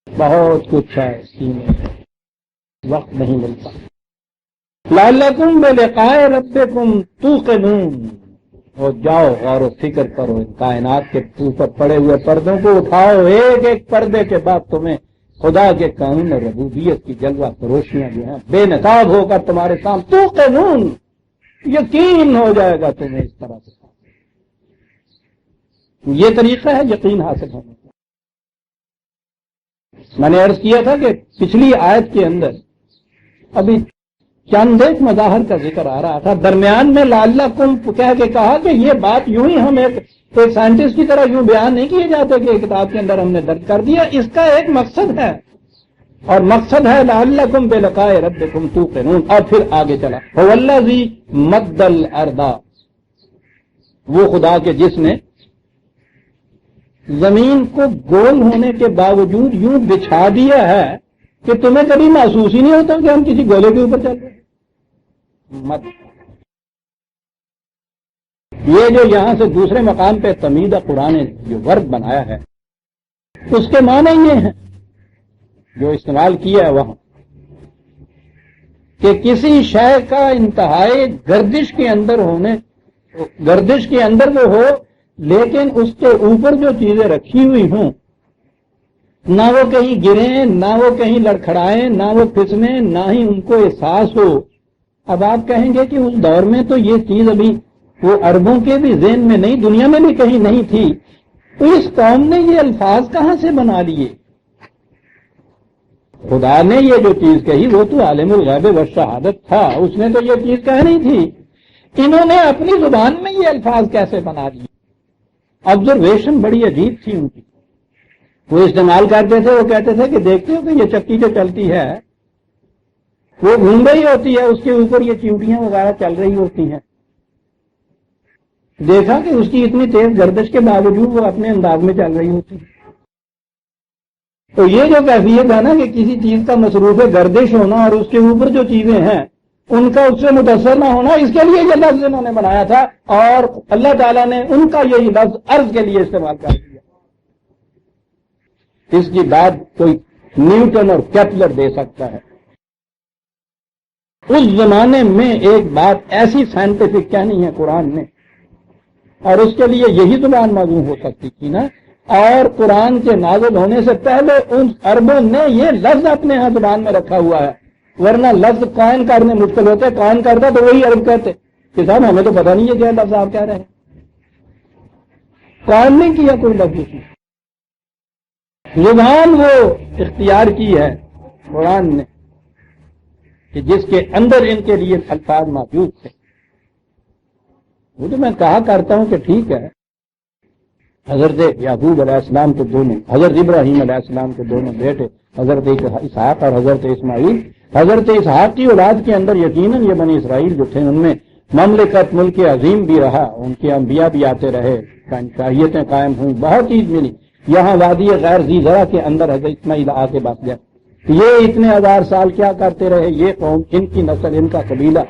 بہت کچھ ہے سینے میں، وقت نہیں ملتا. لعلکم بلقاء ربکم توقنون. اور جاؤ غور و فکر کرو، ان کائنات کے اوپر پڑے ہوئے پردوں کو اٹھاؤ، ایک ایک پردے کے بعد تمہیں خدا کے قانون اور ربوبیت کی جلوہ فروشیاں جو ہیں بے نقاب ہو کر تمہارے سامنے. توقنون، یقین ہو جائے گا تمہیں اس طرح سے. یہ طریقہ ہے یقین حاصل ہونے کا. میں نے عرض کیا تھا کہ پچھلی آیت کے اندر ابھی چند ایک مظاہر کا ذکر آ رہا تھا، درمیان میں لعلکم کہہ کے کہا کہ یہ بات یوں ہی ہم ایک سائنٹسٹ کی طرح یوں بیان نہیں کیے جاتے کہ کتاب کے اندر ہم نے درج کر دیا. اس کا ایک مقصد ہے، اور مقصد ہے لعلکم بلقاء ربکم توقنون. اور پھر آگے چلا، هو الذی مد الارض، وہ خدا کے جس نے زمین کو گول ہونے کے باوجود یوں بچھا دیا ہے کہ تمہیں کبھی محسوس ہی نہیں ہوتا کہ ہم کسی گولے کے اوپر چل رہے ہیں. مد، یہ جو یہاں سے دوسرے مقام پہ تمید قرآن نے جو ورد بنایا ہے اس کے معنی یہ ہیں جو استعمال کیا ہے وہاں، کہ کسی شے کا انتہائی گردش کے اندر ہونے، گردش کے اندر وہ ہو لیکن اس کے اوپر جو چیزیں رکھی ہوئی ہوں نہ وہ کہیں گریں، نہ وہ کہیں لڑکھڑائیں، نہ وہ پھسلیں، نہ ہی ان کو احساس ہو. اب آپ کہیں گے کہ اس دور میں تو یہ چیز ابھی وہ عربوں کے بھی ذہن میں نہیں، دنیا میں بھی کہیں نہیں تھی، تو اس قوم نے یہ الفاظ کہاں سے بنا لیے؟ خدا نے یہ جو چیز کہی وہ تو عالم الغیب والشہادت تھا، اس نے تو یہ چیز کہنی تھی. انہوں نے اپنی زبان میں یہ الفاظ کیسے بنا لیے؟ آبزرویشن بڑی عجیب تھی ان کی. وہ استعمال کرتے تھے، وہ کہتے تھے کہ دیکھتے ہو کہ یہ چکی جو چلتی ہے وہ گھوم رہی ہوتی ہے، اس کے اوپر یہ چیونٹیاں وغیرہ چل رہی ہوتی ہیں. دیکھا کہ اس کی اتنی تیز گردش کے باوجود وہ اپنے انداز میں چل رہی ہوتی ہے. تو یہ جو کیفیت ہے نا کہ کسی چیز کا مصروف گردش ہونا اور اس کے اوپر جو چیزیں ہیں ان کا اس سے متاثر نہ ہونا، اس کے لیے یہ لفظ انہوں نے بنایا تھا، اور اللہ تعالیٰ نے ان کا یہی لفظ عرض کے لیے استعمال کر دیا. اس کی بات کوئی نیوٹن اور کیپلر دے سکتا ہے. اس زمانے میں ایک بات ایسی سائنٹیفک کہنی ہے قرآن نے، اور اس کے لیے یہی زبان موزوں ہو سکتی تھی نا. اور قرآن کے نازل ہونے سے پہلے ان عربوں نے یہ لفظ اپنے ہاں زبان میں رکھا ہوا ہے، ورنہ لفظ قائم کرنے مشکل ہوتے. قائم کرتا تو وہی عرب کہتے کہ صاحب ہمیں تو پتہ نہیں ہے کیا لفظ آپ کہہ رہے ہیں. قائم نہیں کیا کوئی لفظ کی، زبان وہ اختیار کی ہے قرآن نے کہ جس کے اندر ان کے لیے الفاظ موجود تھے. وہ تو میں کہا کرتا ہوں کہ ٹھیک ہے، حضرت یعقوب علیہ السلام کے دونوں، حضرت ابراہیم علیہ السلام کے دونوں بیٹے حضرت اسحاق اور حضرت اسماعیل، حضرت اسحاق کی اولاد کے اندر یقیناً یہ بنی اسرائیل جو تھے ان میں مملکت ملک عظیم بھی رہا، ان کے انبیاء بھی آتے رہے، شاہیتیں قائم ہوئیں، بہت چیز ملی. یہاں وادی غیر ذی زرع کے اندر حضرت اسماعیل آ کے بس گئے. یہ اتنے ہزار سال کیا کرتے رہے یہ قوم، ان کی نسل، ان کا قبیلہ.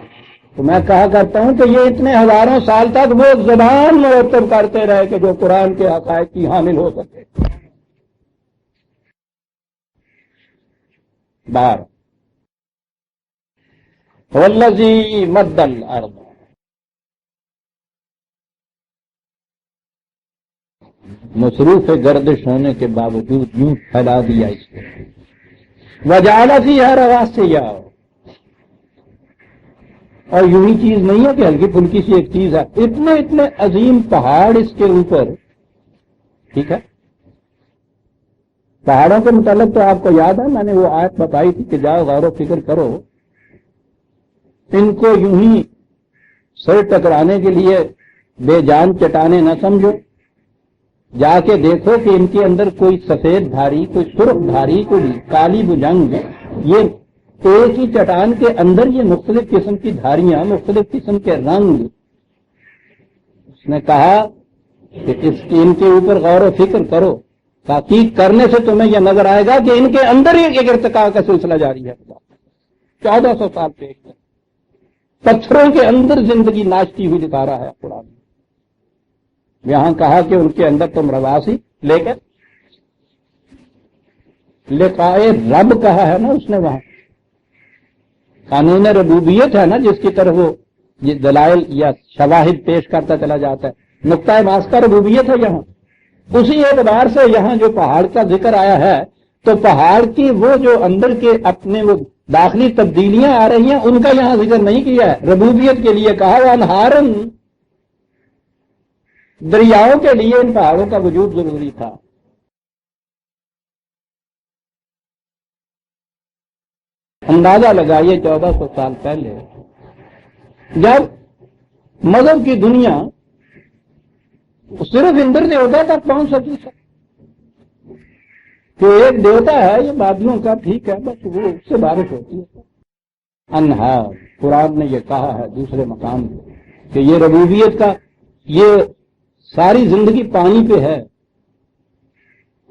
تو میں کہا کرتا ہوں کہ یہ اتنے ہزاروں سال تک وہ زبان مرتب کرتے رہے کہ جو قرآن کے حقائق کی حامل ہو سکے. بار والذی مد الارض، مصروف گردش ہونے کے باوجود یوں پھیلا دیا اس کو. وجعل فیہا رواسیا، اور یوں ہی چیز نہیں ہے کہ ہلکی پھلکی سی ایک چیز ہے، اتنے اتنے عظیم پہاڑ اس کے اوپر. ٹھیک ہے، پہاڑوں کے متعلق تو آپ کو یاد ہے میں نے وہ آیت بتائی تھی کہ جاؤ غور و فکر کرو، ان کو یوں ہی سر ٹکرانے کے لیے بے جان چٹانے نہ سمجھو، جا کے دیکھو کہ ان کے اندر کوئی سفید دھاری، کوئی سرخ دھاری، کوئی کالی بجنگ، یہ ایک ہی چٹان کے اندر یہ مختلف قسم کی دھاریاں، مختلف قسم کے رنگ. اس نے کہا کہ ان کے اوپر غور و فکر کرو، تحقیق کرنے سے تمہیں یہ نظر آئے گا کہ ان کے اندر ہی ایک ارتقاء کا سلسلہ جاری ہے. 1400 سال پہ پتھروں کے اندر زندگی ناشتی ہوئی دکھا رہا ہے قرآن. یہاں کہا کہ ان کے اندر تم رواسی، لیکن لقائے رب کہا ہے نا اس نے، وہاں قانون ربوبیت ہے نا جس کی طرف وہ یہ دلائل یا شواہد پیش کرتا چلا جاتا ہے. نقطۂ ماسکہ ربوبیت ہے یہاں. اسی اعتبار سے یہاں جو پہاڑ کا ذکر آیا ہے تو پہاڑ کی وہ جو اندر کے اپنے وہ داخلی تبدیلیاں آ رہی ہیں ان کا یہاں ذکر نہیں کیا ہے. ربوبیت کے لیے کہا وہ انہارن، دریاؤں کے لیے ان پہاڑوں کا وجود ضروری تھا. اندازہ لگائیے 1400 سال پہلے جب مذہب کی دنیا صرف اندر دیوتا تک پہنچ سکی ہے کہ ایک دیوتا ہے یہ بادلوں کا، ٹھیک ہے، بس وہ اس سے بارش ہوتی ہے. انہار، قرآن نے یہ کہا ہے دوسرے مقام پہ کہ یہ ربوبیت کا یہ ساری زندگی پانی پہ ہے.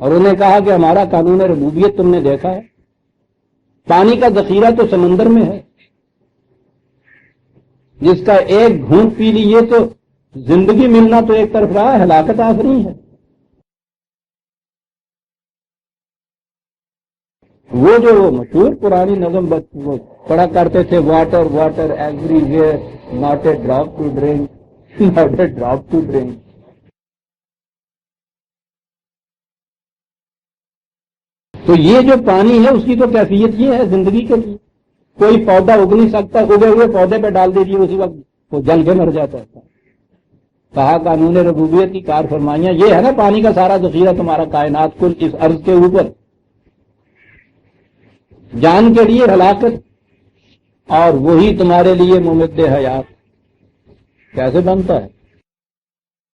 اور انہیں کہا کہ ہمارا قانون ربوبیت تم نے دیکھا ہے، پانی کا ذخیرہ تو سمندر میں ہے، جس کا ایک گھونٹ پی لیے تو زندگی ملنا تو ایک طرف رہا، ہلاکت آفرین ہے. وہ جو مشہور پرانی نظم وہ پڑھا کرتے تھے، water water everywhere, not a drop to drink, not a drop to drink. تو یہ جو پانی ہے اس کی تو کیفیت یہ ہے زندگی کے لیے. کوئی پودا اگ نہیں سکتا، اگے ہوئے پودے پہ ڈال دیجیے اسی وقت وہ جل کے مر جاتا ہے. کہا قانون ربوبیت کی کار فرمائیاں یہ ہے نا، پانی کا سارا ذخیرہ تمہارا کائنات کل اس عرض کے اوپر، جان کے لیے ہلاکت اور وہی تمہارے لیے ممد حیات. کیسے بنتا ہے؟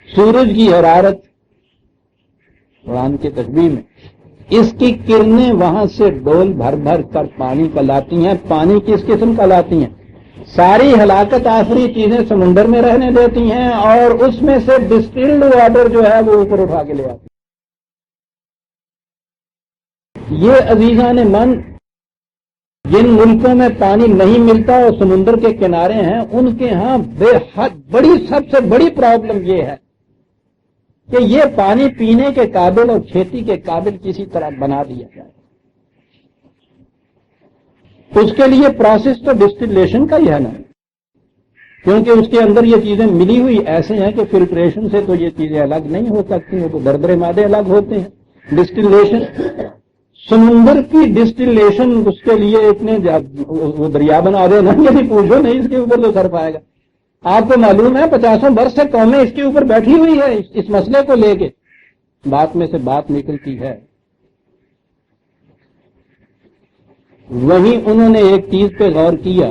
سورج کی حرارت قرآن کی تشبیہ میں اس کی کرنیں وہاں سے ڈول بھر بھر کر پانی کا لاتی ہیں. پانی کس قسم کا لاتی ہیں؟ ساری ہلاکت آفری چیزیں سمندر میں رہنے دیتی ہیں اور اس میں سے ڈسٹلڈ واٹر جو ہے وہ اوپر اٹھا کے لے آتی. یہ عزیزان من جن ملکوں میں پانی نہیں ملتا اور سمندر کے کنارے ہیں ان کے ہاں بے حد بڑی سب سے بڑی پرابلم یہ ہے کہ یہ پانی پینے کے قابل اور کھیتی کے قابل کسی طرح بنا دیا جائے. اس کے لیے پروسیس تو ڈسٹلیشن کا ہی ہے نا، کیونکہ اس کے اندر یہ چیزیں ملی ہوئی ایسے ہیں کہ فلٹریشن سے تو یہ چیزیں الگ نہیں ہو سکتی ہیں، تو دردرے مادے الگ ہوتے ہیں. ڈسٹلیشن، سمندر کی ڈسٹلیشن، اس کے لیے اتنے وہ دریا بنا دے نا، یعنی پوچھو نہیں اس کے اوپر تو سر پائے گا. آپ کو معلوم ہے 50 برس سے قومیں اس کے اوپر بیٹھی ہوئی ہے اس مسئلے کو لے کے، بات میں سے بات نکلتی ہے. وہیں انہوں نے ایک چیز پہ غور کیا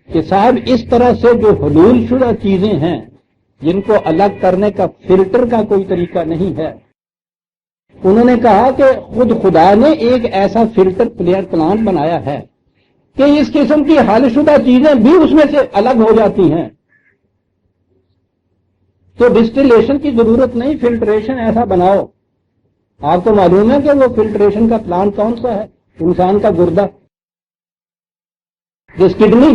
کہ صاحب اس طرح سے جو حلول شدہ چیزیں ہیں جن کو الگ کرنے کا فلٹر کا کوئی طریقہ نہیں ہے، انہوں نے کہا کہ خود خدا نے ایک ایسا فلٹر پلانٹ بنایا ہے کہ اس قسم کی حل شدہ چیزیں بھی اس میں سے الگ ہو جاتی ہیں. تو ڈسٹلیشن کی ضرورت نہیں، فلٹریشن ایسا بناؤ. آپ کو معلوم ہے کہ وہ فلٹریشن کا پلانٹ کون سا ہے؟ انسان کا گردہ، جس کڈنی.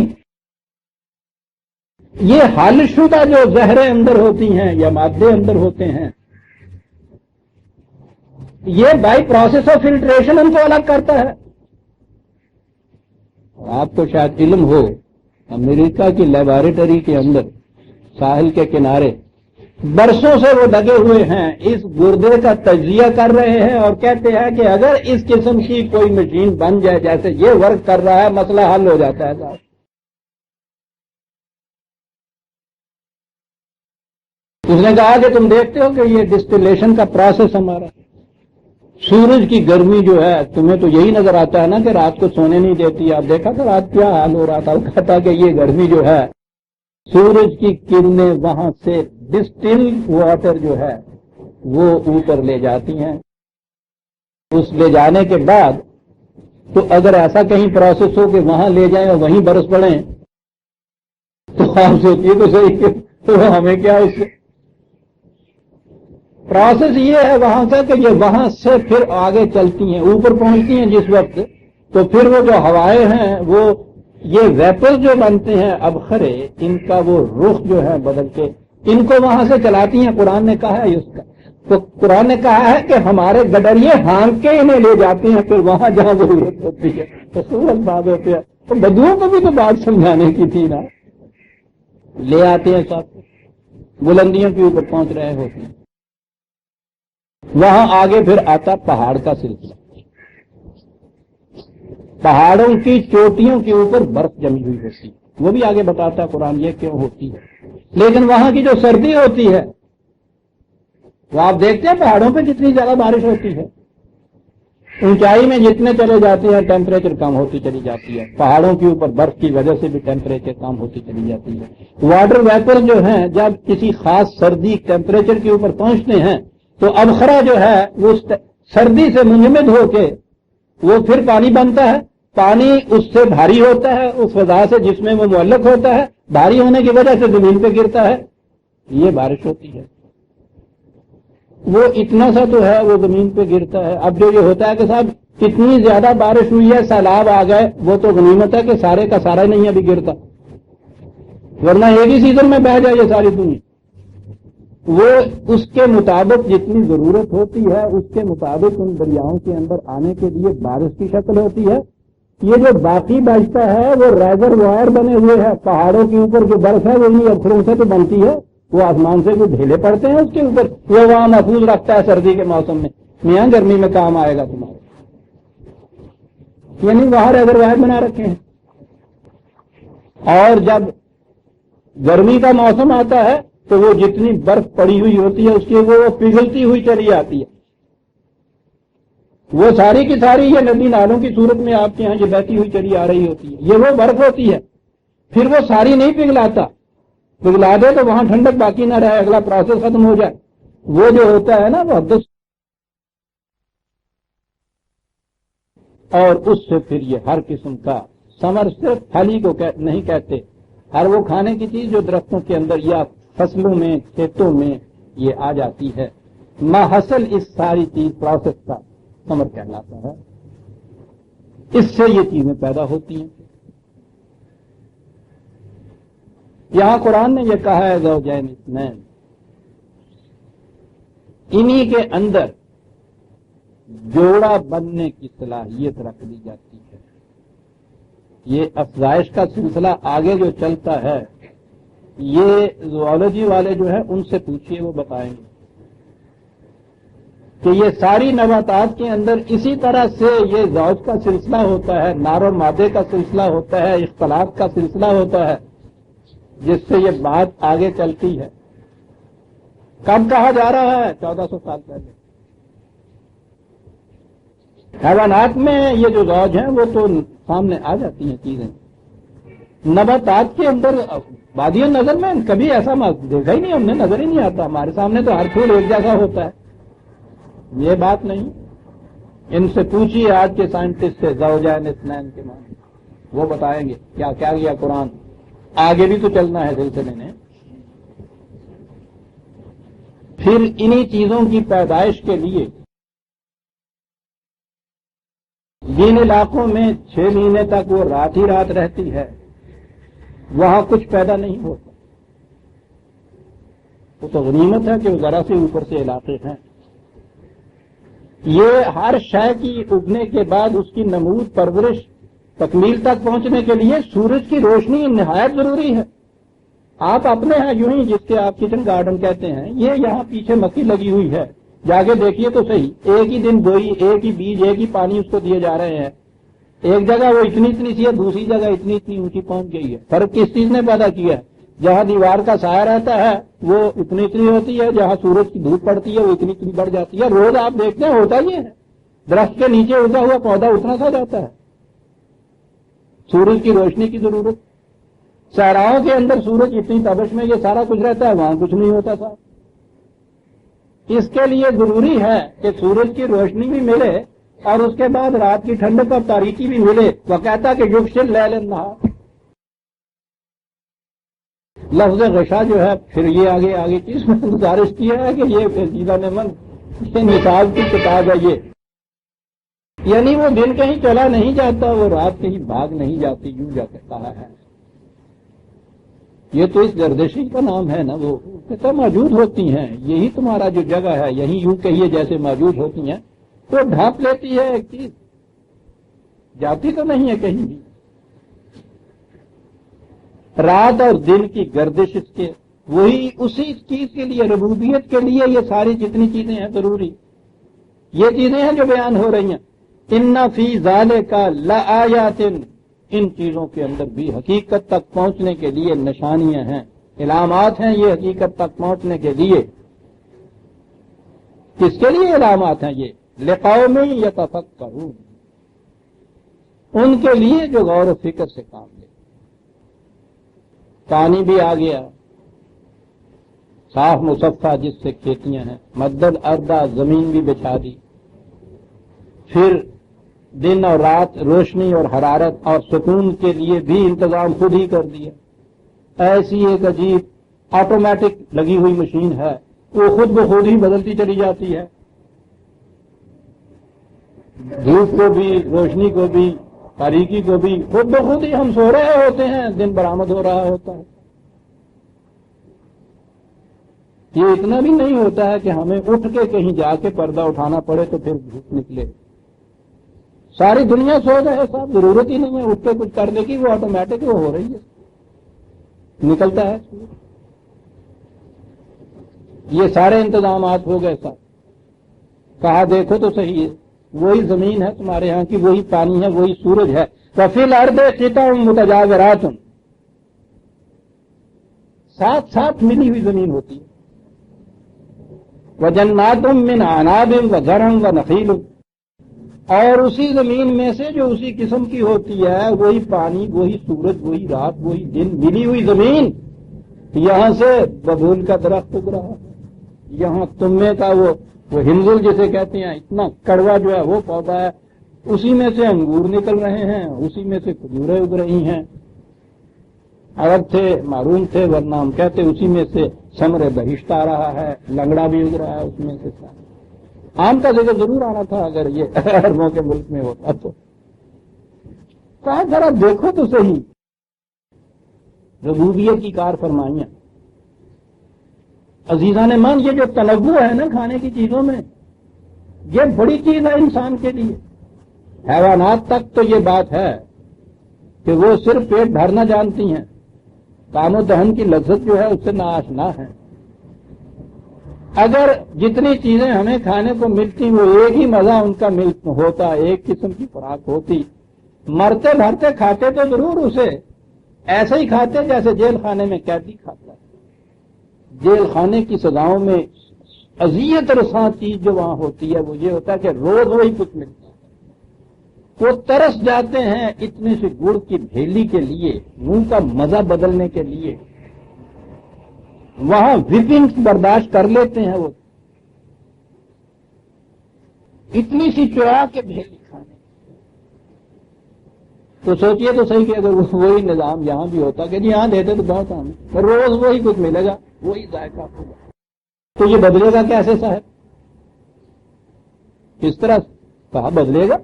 یہ حل شدہ جو زہریں اندر ہوتی ہیں یا مادے اندر ہوتے ہیں، یہ بائی پروسیس آف فلٹریشن ان کو الگ کرتا ہے. آپ کو شاید علم ہو، امریکہ کی لیبارٹری کے اندر ساحل کے کنارے برسوں سے وہ لگے ہوئے ہیں، اس گردے کا تجزیہ کر رہے ہیں اور کہتے ہیں کہ اگر اس قسم کی کوئی مشین بن جائے جیسے یہ ورک کر رہا ہے، مسئلہ حل ہو جاتا ہے صاحب۔ اس نے کہا کہ تم دیکھتے ہو کہ یہ ڈسٹیلیشن کا پروسیس ہمارا، سورج کی گرمی جو ہے تمہیں تو یہی نظر آتا ہے نا کہ رات کو سونے نہیں دیتی، آپ دیکھا تھا رات کیا حال ہو رہا تھا، وہ کہتا کہ یہ گرمی جو ہے سورج کی کرنیں وہاں سے ڈسٹل واٹر جو ہے وہ اوپر لے جاتی ہیں، اس لے جانے کے بعد تو اگر ایسا کہیں پروسیس ہو کہ وہاں لے جائیں اور وہیں برس پڑیں تو آپ سوچیے تو صحیح تو ہمیں کیا اس سے پروسیس یہ ہے وہاں کا کہ یہ وہاں سے پھر آگے چلتی ہیں، اوپر پہنچتی ہیں جس وقت تو پھر وہ جو ہوائیں ہیں وہ یہ ویپر جو بنتے ہیں اب خرے ان کا وہ رخ جو ہے بدل کے ان کو وہاں سے چلاتی ہیں۔ قرآن نے کہا ہے اس کا، تو قرآن نے کہا ہے کہ ہمارے گڈریے ہانک کے انہیں لے جاتے ہیں پھر وہاں جہاں ضرورت ہوتی ہے۔ تو سورج بات ہوتے ہیں تو بدوؤں کو بھی تو بات سمجھانے کی تھی نا، لے آتے ہیں سب بلندیوں کے اوپر پہنچ رہے ہوتے ہیں، وہاں آگے پھر آتا پہاڑ کا سلسلہ، پہاڑوں کی چوٹیوں کے اوپر برف جمی ہوئی ہوتی ہے، وہ بھی آگے بتاتا ہے قرآن یہ کیوں ہوتی ہے۔ لیکن وہاں کی جو سردی ہوتی ہے وہ آپ دیکھتے ہیں پہاڑوں پہ کتنی زیادہ بارش ہوتی ہے، اونچائی میں جتنے چلے جاتے ہیں ٹیمپریچر کم ہوتی چلی جاتی ہے، پہاڑوں کے اوپر برف کی وجہ سے بھی ٹیمپریچر کم ہوتی چلی جاتی ہے۔ واٹر ویپر جو ہیں جب کسی خاص سردی ٹیمپریچر کے اوپر پہنچتے ہیں تو ابخرا جو ہے وہ سردی سے منجمد ہو کے وہ پھر پانی بنتا ہے، پانی اس سے بھاری ہوتا ہے، اس فضا سے جس میں وہ معلق ہوتا ہے، بھاری ہونے کی وجہ سے زمین پہ گرتا ہے، یہ بارش ہوتی ہے۔ وہ اتنا سا تو ہے وہ زمین پہ گرتا ہے۔ اب جو یہ ہوتا ہے کہ صاحب اتنی زیادہ بارش ہوئی ہے سیلاب آ گئے، وہ تو غنیمت ہے کہ سارے کا سارا نہیں ابھی گرتا، ورنہ ایک ہی سیزن میں بہہ جائے یہ ساری دنیا۔ وہ اس کے مطابق جتنی ضرورت ہوتی ہے اس کے مطابق ان دریاؤں کے اندر آنے کے لیے بارش کی شکل ہوتی ہے۔ یہ جو باقی بچتا ہے وہ ریزروائر بنے ہوئے ہیں، پہاڑوں کے اوپر جو برف ہے وہ انہیں ابخروں سے تو بنتی ہے، وہ آسمان سے جو ڈھیلے پڑتے ہیں اس کے اوپر وہ وہاں محفوظ رکھتا ہے سردی کے موسم میں، میاں گرمی میں کام آئے گا تمہارے، یعنی وہاں ریزروائر بنا رکھے ہیں۔ اور جب گرمی کا موسم آتا ہے تو وہ جتنی برف پڑی ہوئی ہوتی ہے اس کی وہ پگھلتی ہوئی چلی آتی ہے، وہ ساری کی ساری یہ ندی نالوں کی صورت میں آپ کے یہاں یہ بہتی ہوئی چلی آ رہی ہوتی ہے، یہ وہ برف ہوتی ہے۔ پھر وہ ساری نہیں پگھلاتا، پگھلا دے تو وہاں ٹھنڈک باقی نہ رہے، اگلا پروسیس ختم ہو جائے، وہ جو ہوتا ہے نا وہ حد، اور اس سے پھر یہ ہر قسم کا ثمر، صرف پھل ہی کو نہیں کہتے، ہر وہ کھانے کی چیز جو درختوں کے اندر یا فصلوں میں کھیتوں میں یہ آ جاتی ہے، ماحصل اس ساری چیز پروسیس کا ثمر کہلاتا ہے، اس سے یہ چیزیں پیدا ہوتی ہیں۔ یہاں قرآن نے یہ کہا ہے زوجین اثنین، انہی کے اندر جوڑا بننے کی صلاحیت رکھ دی جاتی ہے۔ یہ افزائش کا سلسلہ آگے جو چلتا ہے یہ زوالوجی والے جو ہے ان سے پوچھئے، وہ بتائیں گے کہ یہ ساری نباتات کے اندر اسی طرح سے یہ زوج کا سلسلہ ہوتا ہے، نار و مادے کا سلسلہ ہوتا ہے، اختلاط کا سلسلہ ہوتا ہے، جس سے یہ بات آگے چلتی ہے۔ کب کہا جا رہا ہے؟ 1400 سال پہلے۔ حیوانات میں یہ جو زوج ہیں وہ تو سامنے آ جاتی ہیں چیزیں، نباتات کے اندر بادی نظر میں کبھی ایسا دیکھا ہی نہیں ہم نے، نظر ہی نہیں آتا، ہمارے سامنے تو ہر پھول ایک جیسا ہوتا ہے، یہ بات نہیں۔ ان سے پوچھیے آج کے سائنٹسٹ سے زوجین اثنین کے معنی، وہ بتائیں گے کیا کیا گیا قرآن، آگے بھی تو چلنا ہے سلسلے نے۔ پھر انہی چیزوں کی پیدائش کے لیے جن علاقوں میں 6 مہینے تک وہ رات ہی رات رہتی ہے وہاں کچھ پیدا نہیں ہوتا، وہ تو غنیمت ہے کہ وہ ذرا سے اوپر سے علاقے ہیں۔ یہ ہر شے کی اگنے کے بعد اس کی نمود پرورش تکمیل تک پہنچنے کے لیے سورج کی روشنی نہایت ضروری ہے۔ آپ اپنے ہاں یوں ہی جس کے آپ کچن گارڈن کہتے ہیں، یہ یہاں پیچھے مکئی لگی ہوئی ہے، جا کے دیکھیے تو صحیح، ایک ہی دن بوئی، ایک ہی بیج، ایک ہی پانی اس کو دیے جا رہے ہیں، ایک جگہ وہ اتنی سی ہے، دوسری جگہ اتنی اونچی پہنچ گئی ہے۔ فرق کس چیز نے پیدا کیا ہے؟ جہاں دیوار کا سایہ رہتا ہے وہ اتنی ہوتی ہے، جہاں سورج کی دھوپ پڑتی ہے وہ اتنی بڑھ جاتی ہے۔ روز آپ دیکھتے ہیں ہوتا یہ ہے، درخت کے نیچے اگا ہوا پودا اتنا سا جاتا ہے، سورج کی روشنی کی ضرورت۔ صحراؤں کے اندر سورج اتنی تابش میں یہ سارا کچھ رہتا ہے، وہاں کچھ نہیں ہوتا تھا۔ اس کے لیے ضروری ہے کہ سورج کی روشنی بھی ملے اور اس کے بعد رات کی ٹھنڈک اور تاریکی بھی ملے۔ وہ کہتا کہ یغشی اللیل النہار، لفظ غشا جو ہے پھر یہ آگے چیز میں گزارش کیا ہے کہ یہ عزیزہ نے من یہ نصاب کی کتاب ہے، یہ یعنی وہ دن کہیں چلا نہیں جاتا، وہ رات کہیں بھاگ نہیں جاتی، یوں جا کے کہا ہے۔ یہ تو اس گردشی کا نام ہے نا، وہ کہتا موجود ہوتی ہیں، یہی تمہارا جو جگہ ہے، یہی یوں کہیے جیسے موجود ہوتی ہیں، تو ڈھانپ لیتی ہے ایک چیز، جاتی تو نہیں ہے کہیں بھی۔ رات اور دن کی گردش اس کے وہی اسی چیز کے لیے، ربوبیت کے لیے یہ ساری جتنی چیزیں ہیں ضروری، یہ چیزیں ہیں جو بیان ہو رہی ہیں۔ ان فی ذالک لآیات، ان چیزوں کے اندر بھی حقیقت تک پہنچنے کے لیے نشانیاں ہیں، علامات ہیں، یہ حقیقت تک پہنچنے کے لیے۔ کس کے لیے علامات ہیں یہ؟ لقوم یتفکرون، ان کے لیے جو غور و فکر سے کام لے۔ پانی بھی آ گیا صاف مصفہ جس سے کھیتیاں ہیں، مدد اردہ زمین بھی بچھا دی، پھر دن اور رات، روشنی اور حرارت اور سکون کے لیے بھی انتظام خود ہی کر دیا۔ ایسی ایک عجیب آٹومیٹک لگی ہوئی مشین ہے، وہ خود بخود ہی بدلتی چلی جاتی ہے، دھوپ کو بھی، روشنی کو بھی، تاریکی کو بھی، خود بخود ہی ہم سو رہے ہوتے ہیں، دن برآمد ہو رہا ہوتا ہے۔ یہ اتنا بھی نہیں ہوتا ہے کہ ہمیں اٹھ کے کہیں جا کے پردہ اٹھانا پڑے تو پھر دھوپ نکلے۔ ساری دنیا سو گئے، صاحب ضرورت ہی نہیں ہے اٹھ کے کچھ کرنے کی، وہ آٹومیٹک وہ ہو رہی ہے، نکلتا ہے۔ یہ سارے انتظامات ہو گئے صاحب۔ کہا دیکھو تو صحیح ہے، وہی زمین ہے تمہارے یہاں کی، وہی پانی ہے، وہی سورج ہے۔ وفی الارض قطع متجاورات، ساتھ ساتھ ملی ہوئی زمین ہوتی ہے۔ وجنات من اعناب وزرع ونخیل، اور اسی زمین میں سے جو اسی قسم کی ہوتی ہے، وہی پانی، وہی سورج، وہی رات، وہی دن، ملی ہوئی زمین۔ یہاں سے ببول کا درخت اگ رہا ہے، یہاں تمے کا وہ ہنزل جسے کہتے ہیں، اتنا کڑوا جو ہے وہ پودا ہے، اسی میں سے انگور نکل رہے ہیں، اسی میں سے کھجوریں اگ رہی ہیں۔ عرب تھے، معروم تھے، ورنہ ہم کہتے اسی میں سے ثمر بہشت آ رہا ہے، لنگڑا بھی اگ رہا ہے اس میں سے۔ آم کا ذکر ضرور آنا تھا اگر یہ عربوں کے ملک میں ہوتا تو۔ کہا ذرا دیکھو تو صحیح ربوبیت کی کار فرمائیاں۔ عزیزان مان، یہ جو تنوع ہے نا کھانے کی چیزوں میں، یہ بڑی چیز ہے انسان کے لیے۔ حیوانات تک تو یہ بات ہے کہ وہ صرف پیٹ بھرنا جانتی ہیں، کام و دہن کی لذت جو ہے اس سے ناآشنا ہے۔ اگر جتنی چیزیں ہمیں کھانے کو ملتی وہ ایک ہی مزہ ان کا ہوتا، ایک قسم کی خوراک ہوتی، مرتے بھرتے کھاتے تو ضرور اسے ایسے ہی کھاتے جیسے جیل خانے میں قیدی کھاتا ہے۔ جیل خانے کی سزاؤں میں اذیت رساں چیز جو وہاں ہوتی ہے وہ یہ ہوتا ہے کہ روز وہی کچھ ملتا ہے۔ وہ ترس جاتے ہیں اتنے سے گڑ کی بھیلی کے لیے، منہ کا مزہ بدلنے کے لیے، وہاں وپنگ برداشت کر لیتے ہیں، وہ اتنی سی چرا کے بھیلی کھانے۔ تو سوچئے تو صحیح کہ اگر وہی نظام یہاں بھی ہوتا کہ جی یہاں دیتے تو بہت ہمیں روز وہی کچھ ملے گا، وہی ذائقہ ہوگا، تو یہ بدلے گا کیسے صاحب؟ کس طرح؟ کہا بدلے گا،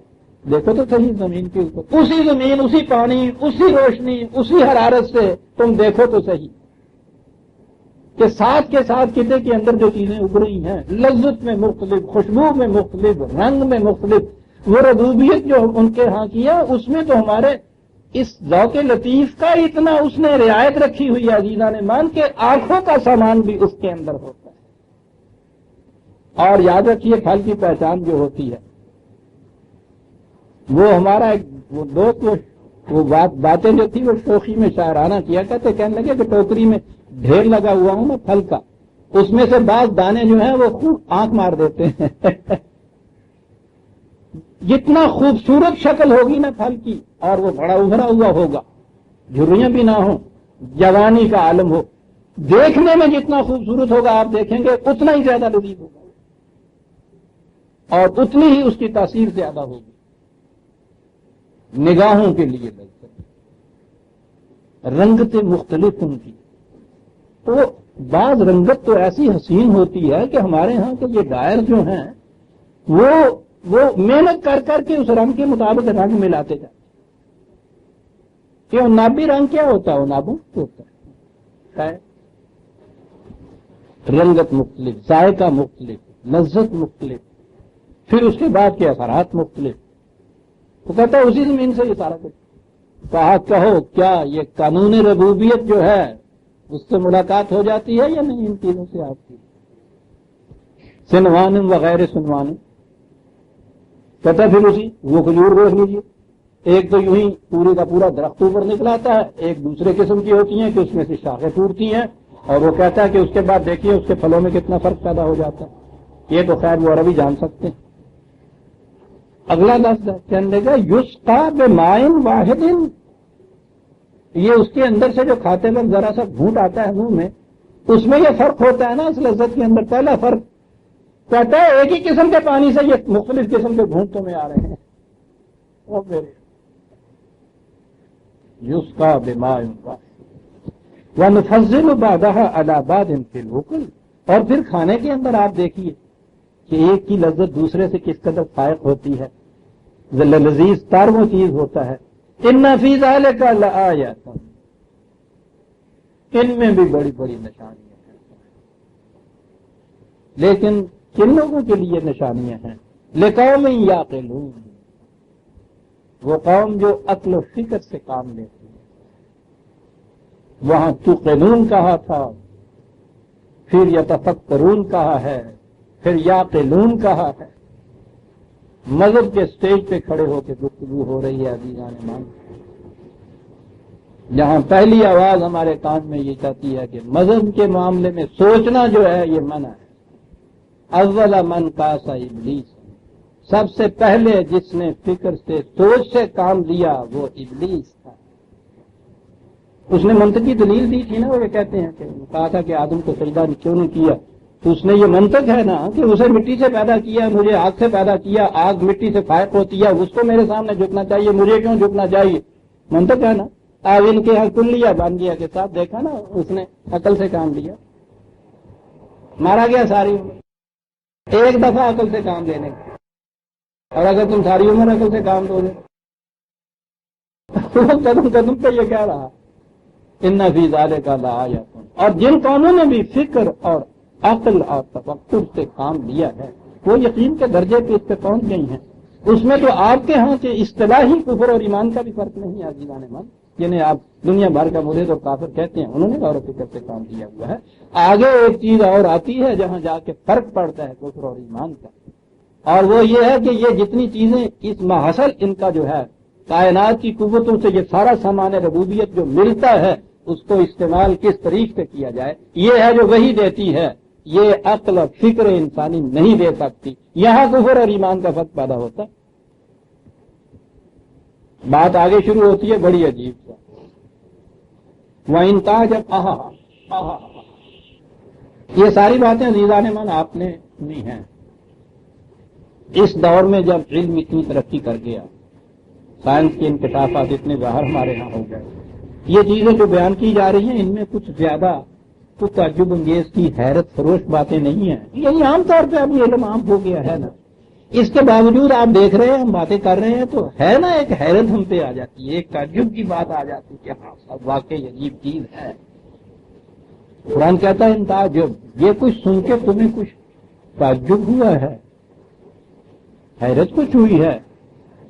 دیکھو تو صحیح زمین کے اوپر، اسی زمین، اسی پانی، اسی روشنی، اسی حرارت سے تم دیکھو تو صحیح کہ ساتھ کے ساتھ کتے کے اندر جو چیزیں اگ رہی ہیں، لذت میں مختلف، خوشبو میں مختلف، رنگ میں مختلف، وہ ربوبیت جو ان کے ہاں کیا اس میں تو ہمارے اس ذوق لطیف کا اتنا اس نے رعایت رکھی ہوئی ہے عزیزان مان کہ آنکھوں کا سامان بھی اس کے اندر ہوتا ہے۔ اور یاد رکھیے پھل کی پہچان جو ہوتی ہے وہ ہمارا ایک وہ دوست وہ باتیں جو تھی وہ ٹوکری میں شاعرانہ کیا کرتے، کہنے لگے کہ ٹوکری میں ڈھیر لگا ہوا ہوں میں پھل کا، اس میں سے بعض دانے جو ہیں وہ خوب آنکھ مار دیتے ہیں جتنا خوبصورت شکل ہوگی نا پھل کی اور وہ بڑا ابھرا ہوا ہوگا، جھریاں بھی نہ ہوں، جوانی کا عالم ہو، دیکھنے میں جتنا خوبصورت ہوگا آپ دیکھیں گے اتنا ہی زیادہ لذیذ ہوگا اور اتنی ہی اس کی تاثیر زیادہ ہوگی نگاہوں کے لیے لذت، رنگتیں مختلف ان کی۔ تو بعض رنگت تو ایسی حسین ہوتی ہے کہ ہمارے ہاں کے یہ ڈائر جو ہیں وہ محنت کر کر کے اس رنگ کے مطابق رنگ ملاتے جاتے ہیں کہ نابی رنگ کیا ہوتا ہے، وہ نابوں ہوتا ہے، رنگت مختلف، ذائقہ مختلف، لذت مختلف، پھر اس کے بعد کے اثرات مختلف۔ تو کہتا ہے اسی زمین سے یہ سارا کچھ کہا، کہو کیا یہ قانون ربوبیت جو ہے اس سے ملاقات ہو جاتی ہے یا نہیں ان چیزوں سے آپ کی؟ سنوان وغیرہ سنوان، کہتا ہے پھر اسی وہ کھجور دیکھ لیجیے، ایک تو یوں ہی پورے کا پورا درخت اوپر نکلاتا ہے، ایک دوسرے قسم کی ہوتی ہیں کہ اس میں سے شاخیں ٹوٹتی ہیں، اور وہ کہتا ہے کہ اس کے بعد دیکھیے اس کے پھلوں میں کتنا فرق پیدا ہو جاتا ہے۔ یہ تو خیر وہ عربی جان سکتے ہیں۔ اگلا لفظ کہنے لگا یسقا بماء واحد، یہ اس کے اندر سے جو کھاتے وقت ذرا سا گھونٹ آتا ہے منہ میں، اس میں یہ فرق ہوتا ہے نا اس لذت کے اندر۔ پہلا فرق کہتا ہے ایک ہی قسم کے پانی سے یہ مختلف قسم کے گھونٹوں میں آ رہے ہیں۔ یسقا بماء واحد ونفضل بعضها على بعض في الأكل، اور پھر کھانے کے اندر آپ دیکھیے کہ ایک کی لذت دوسرے سے کس قدر فائق ہوتی ہے، لذیذ تر وہ چیز ہوتا ہے۔ ان فی ذلک لآیات، ان میں بھی بڑی بڑی نشانیاں ہیں، لیکن کن لوگوں کے لیے نشانیاں ہیں؟ لقوم یعقلون، وہ قوم جو عقل و فکر سے کام لیتی ہے۔ وہاں توقنون کہا تھا، پھر یتفکرون کہا ہے، پھر یعقلون کہا ہے۔ مذہب کے سٹیج پہ کھڑے ہو کے گفتگو ہو رہی ہے عزیزان مان، جہاں پہلی آواز ہمارے کان میں یہ چاہتی ہے کہ مذہب کے معاملے میں سوچنا جو ہے یہ منع ہے۔ اول من قاس ابلیس، سب سے پہلے جس نے فکر سے سوچ سے کام لیا وہ ابلیس تھا۔ اس نے منطقی دلیل دی تھی نا، وہ یہ کہتے ہیں کہ کہا تھا کہ آدم کو سجدہ کیوں نہیں کیا، تو اس نے یہ منطق ہے نا کہ اسے مٹی سے پیدا کیا، مجھے آگ سے پیدا کیا، آگ مٹی سے فائق ہوتی ہے، اس کو میرے سامنے جھکنا چاہیے، مجھے کیوں جھکنا چاہیے؟ منطق ہے نا۔ آج ان کے یہاں کلیہ بن گیا کے ساتھ، دیکھا نا اس نے عقل سے کام لیا، مارا گیا ساری عمر، ایک دفعہ عقل سے کام لینے کا۔ اور اگر تم ساری عمر عقل سے کام دو گے تو قدم قدم پہ یہ کہہ رہا ان فی ذلک لآیات، اور جن قوموں نے بھی فکر اور عقل اور تفکر سے کام لیا ہے وہ یقین کے درجے پہ اس پہ پہنچ گئی ہیں۔ اس میں تو آپ کے ہاں کے اصطلاحی کفر اور ایمان کا بھی فرق نہیں ہے عزیزان مان، جنہیں آپ دنیا بھر کا مرید اور کافر کہتے ہیں، انہوں نے غور و فکر سے کام کیا ہوا ہے۔ آگے ایک چیز اور آتی ہے جہاں جا کے فرق پڑتا ہے کفر اور ایمان کا، اور وہ یہ ہے کہ یہ جتنی چیزیں اس محصل ان کا جو ہے کائنات کی قوتوں سے یہ سارا سامان ربوبیت جو ملتا ہے اس کو استعمال کس طریقے سے کیا جائے، یہ ہے جو وہی دیتی ہے، یہ عقل اور فکر انسانی نہیں دے سکتی۔ یہاں کفر اور ایمان کا فرق پیدا ہوتا ہے۔ بات آگے شروع ہوتی ہے بڑی عجیب سا، وَإِن تَعْجَبْ، یہ ساری باتیں عزیزان من آپ نے سنی ہیں۔ اس دور میں جب علم اتنی ترقی کر گیا، سائنس کے انکشافات اتنے باہر ہمارے ہاں ہو گئے، یہ چیزیں جو بیان کی جا رہی ہیں ان میں کچھ زیادہ کچھ تعجب انگیز کی حیرت فروش باتیں نہیں ہیں۔ یہی عام طور پہ اب یہ علم عام ہو گیا ہے نا، اس کے باوجود آپ دیکھ رہے ہیں ہم باتیں کر رہے ہیں تو ہے نا ایک حیرت ہم پہ آ جاتی ہے، ایک تعجب کی بات آ جاتی ہے کہ ہاں سب واقعی عجیب چیز ہے۔ قرآن کہتا ہے تعجب، یہ کچھ سن کے تمہیں کچھ تعجب ہوا ہے، حیرت کچھ ہوئی ہے؟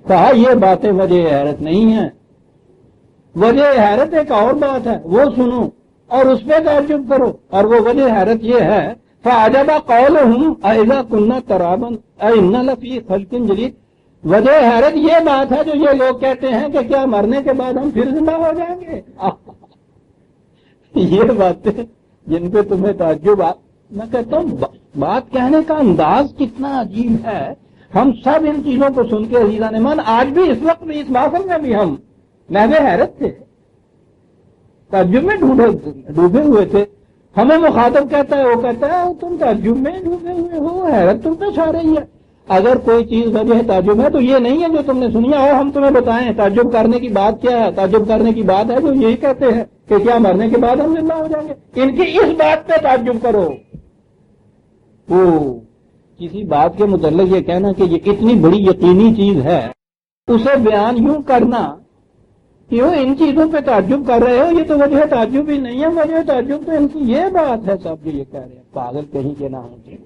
کہا یہ باتیں وجہ حیرت نہیں ہیں، وجہ حیرت ایک اور بات ہے، وہ سنو اور اس پہ تعجب کرو، اور وہ وجہ حیرت یہ ہے فعجب قولهم اذا كنا ترابا انا لفی خلق جدید۔ وجہ حیرت یہ بات ہے جو یہ لوگ کہتے ہیں کہ کیا مرنے کے بعد ہم پھر زندہ ہو جائیں گے؟ یہ باتیں جن پہ تمہیں تعجب میں کہتا ہوں بات کہنے کا انداز کتنا عجیب ہے۔ ہم سب ان چیزوں کو سن کے عزیزان من آج بھی اس وقت بھی اس محفل میں بھی ہم محو حیرت تھے، تعجب میں ڈوبے ہوئے تھے۔ ہمیں مخاطب کہتا ہے، وہ کہتا ہے تم تعجب میں ڈوبے ہوئے ہو، حیرت تم پہ چھا رہی ہے۔ اگر کوئی چیز وجہ تعجب ہے تو یہ نہیں ہے جو تم نے سنی ہے، ہم تمہیں بتائیں تعجب کرنے کی بات کیا ہے۔ تعجب کرنے کی بات ہے جو یہی کہتے ہیں کہ کیا مرنے کے بعد ہم زندہ ہو جائیں گے۔ ان کی اس بات پہ تعجب کرو۔ وہ کسی بات کے متعلق یہ کہنا کہ یہ اتنی بڑی یقینی چیز ہے، اسے بیان یوں کرنا کیوں ان چیزوں پہ تعجب کر رہے ہو، یہ تو وجہ تعجب ہی نہیں ہے، وجہ تعجب تو ان کی یہ بات ہے سب جو یہ کہہ رہے ہیں، پاگل کہیں کے نہ ہوں گے۔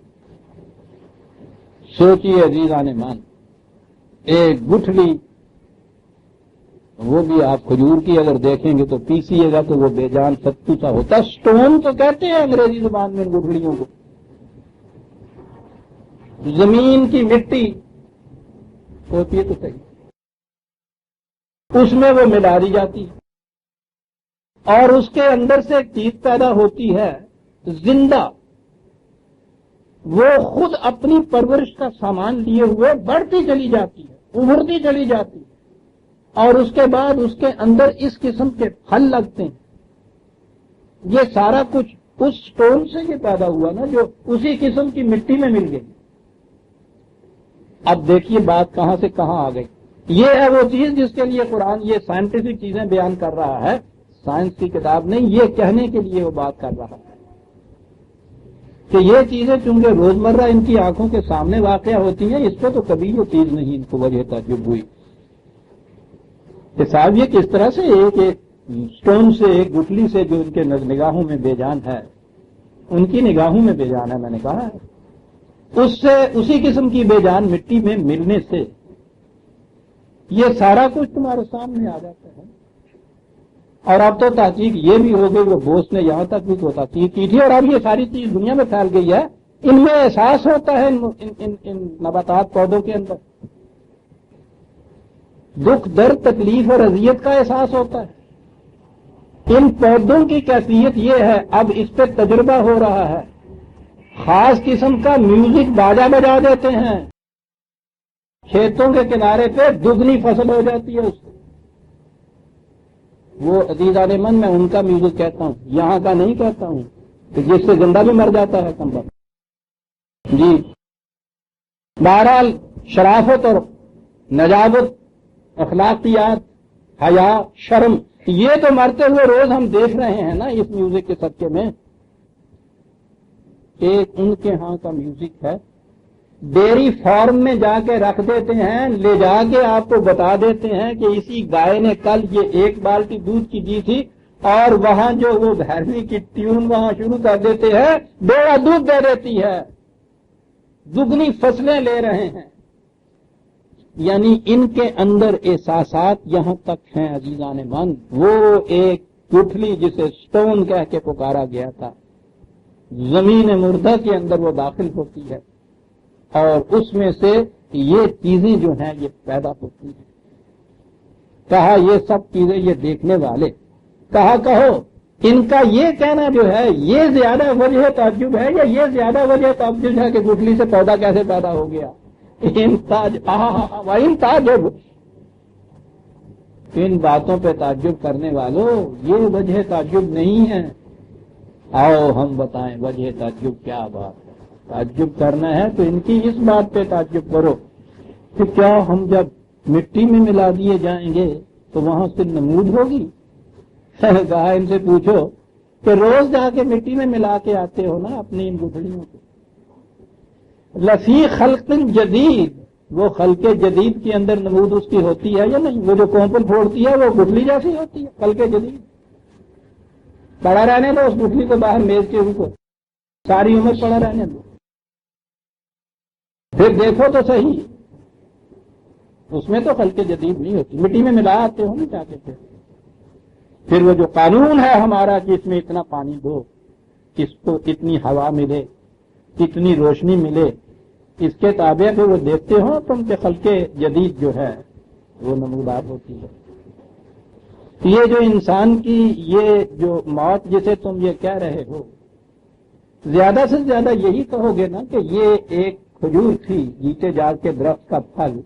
سوچیے عزیزان مان، ایک گٹھلی، وہ بھی آپ کھجور کی اگر دیکھیں گے تو پیسیے گا تو وہ بے جان ستو سا ہوتا ہے، سٹون تو کہتے ہیں انگریزی زبان میں ان گٹھلیوں کو۔ زمین کی مٹی ہوتی ہے تو صحیح، اس میں وہ ملا دی جاتی ہے اور اس کے اندر سے ایک چیز پیدا ہوتی ہے زندہ، وہ خود اپنی پرورش کا سامان لیے ہوئے بڑھتی چلی جاتی ہے، ابھرتی چلی جاتی ہے، اور اس کے بعد اس کے اندر اس قسم کے پھل لگتے ہیں۔ یہ سارا کچھ اس سٹون سے یہ پیدا ہوا نا جو اسی قسم کی مٹی میں مل گئی۔ اب دیکھیے بات کہاں سے کہاں آ گئی۔ یہ ہے وہ چیز جس کے لیے قرآن یہ سائنٹیفک چیزیں بیان کر رہا ہے، سائنس کی کتاب نہیں، یہ کہنے کے لیے وہ بات کر رہا ہے کہ یہ چیزیں چونکہ روزمرہ ان کی آنکھوں کے سامنے واقع ہوتی ہیں، اس پہ تو کبھی وہ چیز نہیں ان کو وجہ تعجب ہوئی کہ صاحب یہ کس طرح سے ایک سٹون سے، ایک گٹلی سے جو ان کے نگاہوں میں بے جان ہے، ان کی نگاہوں میں بے جان ہے، میں نے کہا ہے، اس سے اسی قسم کی بے جان مٹی میں ملنے سے یہ سارا کچھ تمہارے سامنے آ جاتا ہے۔ اور اب تو تحقیق یہ بھی ہو گئی، وہ بوس نے یہاں تک بھی تو تحقیق کی تھی، اور اب یہ ساری چیز دنیا میں پھیل گئی ہے، ان میں احساس ہوتا ہے ان نباتات پودوں کے اندر دکھ درد تکلیف اور اذیت کا احساس ہوتا ہے۔ ان پودوں کی کیفیت یہ ہے، اب اس پہ تجربہ ہو رہا ہے، خاص قسم کا میوزک باجا بجا دیتے ہیں، کھیتوں کے کنارے پہ دگنی فصل ہو جاتی ہے اس سے۔ وہ عزیزان من میں ان کا میوزک کہتا ہوں، یہاں کا نہیں کہتا ہوں کہ جس سے زندہ بھی مر جاتا ہے کم وقت۔ جی بہرحال شرافت اور نجابت، اخلاقیات، حیا، شرم، یہ تو مرتے ہوئے روز ہم دیکھ رہے ہیں نا اس میوزک کے صدقے میں۔ ایک ان کے ہاں کا میوزک ہے، ڈیری فارم میں جا کے رکھ دیتے ہیں، لے جا کے آپ کو بتا دیتے ہیں کہ اسی گائے نے کل یہ 1 بالٹی دودھ کی دی تھی، اور وہاں جو وہ بھیرنی کی ٹیون وہاں شروع کر دیتے ہیں، 2 دودھ دے دیتی ہے، دگنی فصلیں لے رہے ہیں۔ یعنی ان کے اندر احساسات یہاں تک ہیں عزیزان من، وہ ایک گٹھلی جسے سٹون کہہ کے پکارا گیا تھا، زمین مردہ کے اندر وہ داخل ہوتی ہے، اور اس میں سے یہ چیزیں جو ہیں یہ پیدا ہوتی ہیں۔ کہا یہ سب چیزیں یہ دیکھنے والے، کہا کہو ان کا یہ کہنا جو ہے یہ زیادہ وجہ تعجب ہے یا یہ زیادہ وجہ تعجب ہے کہ گٹھلی سے پودا کیسے پیدا ہو گیا؟ تعجب، ان باتوں پہ تعجب کرنے والوں یہ وجہ تعجب نہیں ہے۔ آؤ ہم بتائیں وجہ تعجب کیا بات ہے۔ تعجب کرنا ہے تو ان کی اس بات پہ تعجب کرو کہ کیا ہم جب مٹی میں ملا دیے جائیں گے تو وہاں سے نمود ہوگی؟ کہا ان سے پوچھو کہ روز جا کے مٹی میں ملا کے آتے ہو نا اپنی ان گٹھلیوں کو۔ لفی خلق جدید، وہ خلق جدید کے اندر نمود اس کی ہوتی ہے یا نہیں؟ وہ جو کونپل پھوڑتی ہے وہ گٹھلی جیسی ہوتی ہے، خلق جدید۔ پڑا رہنے دو اس گٹھلی کو باہر میز کے اوپر، ساری عمر پڑا رہنے دو، پھر دیکھو تو صحیح، اس میں تو خلق جدید نہیں ہوتی، مٹی میں ملا آتے ہو نا جا کے پھر۔ پھر وہ جو قانون ہے ہمارا کہ اس میں اتنا پانی دو، اس کو اتنی ہوا ملے، اتنی روشنی ملے، اس کے تابع پہ وہ دیکھتے ہو تم کے خلق جدید جو ہے وہ نمودار ہوتی ہے۔ یہ جو انسان کی یہ جو موت جسے تم یہ کہہ رہے ہو، زیادہ سے زیادہ یہی کہو گے نا کہ یہ ایک کھجور تھی جیتے جاگ کے درخت کا پھل،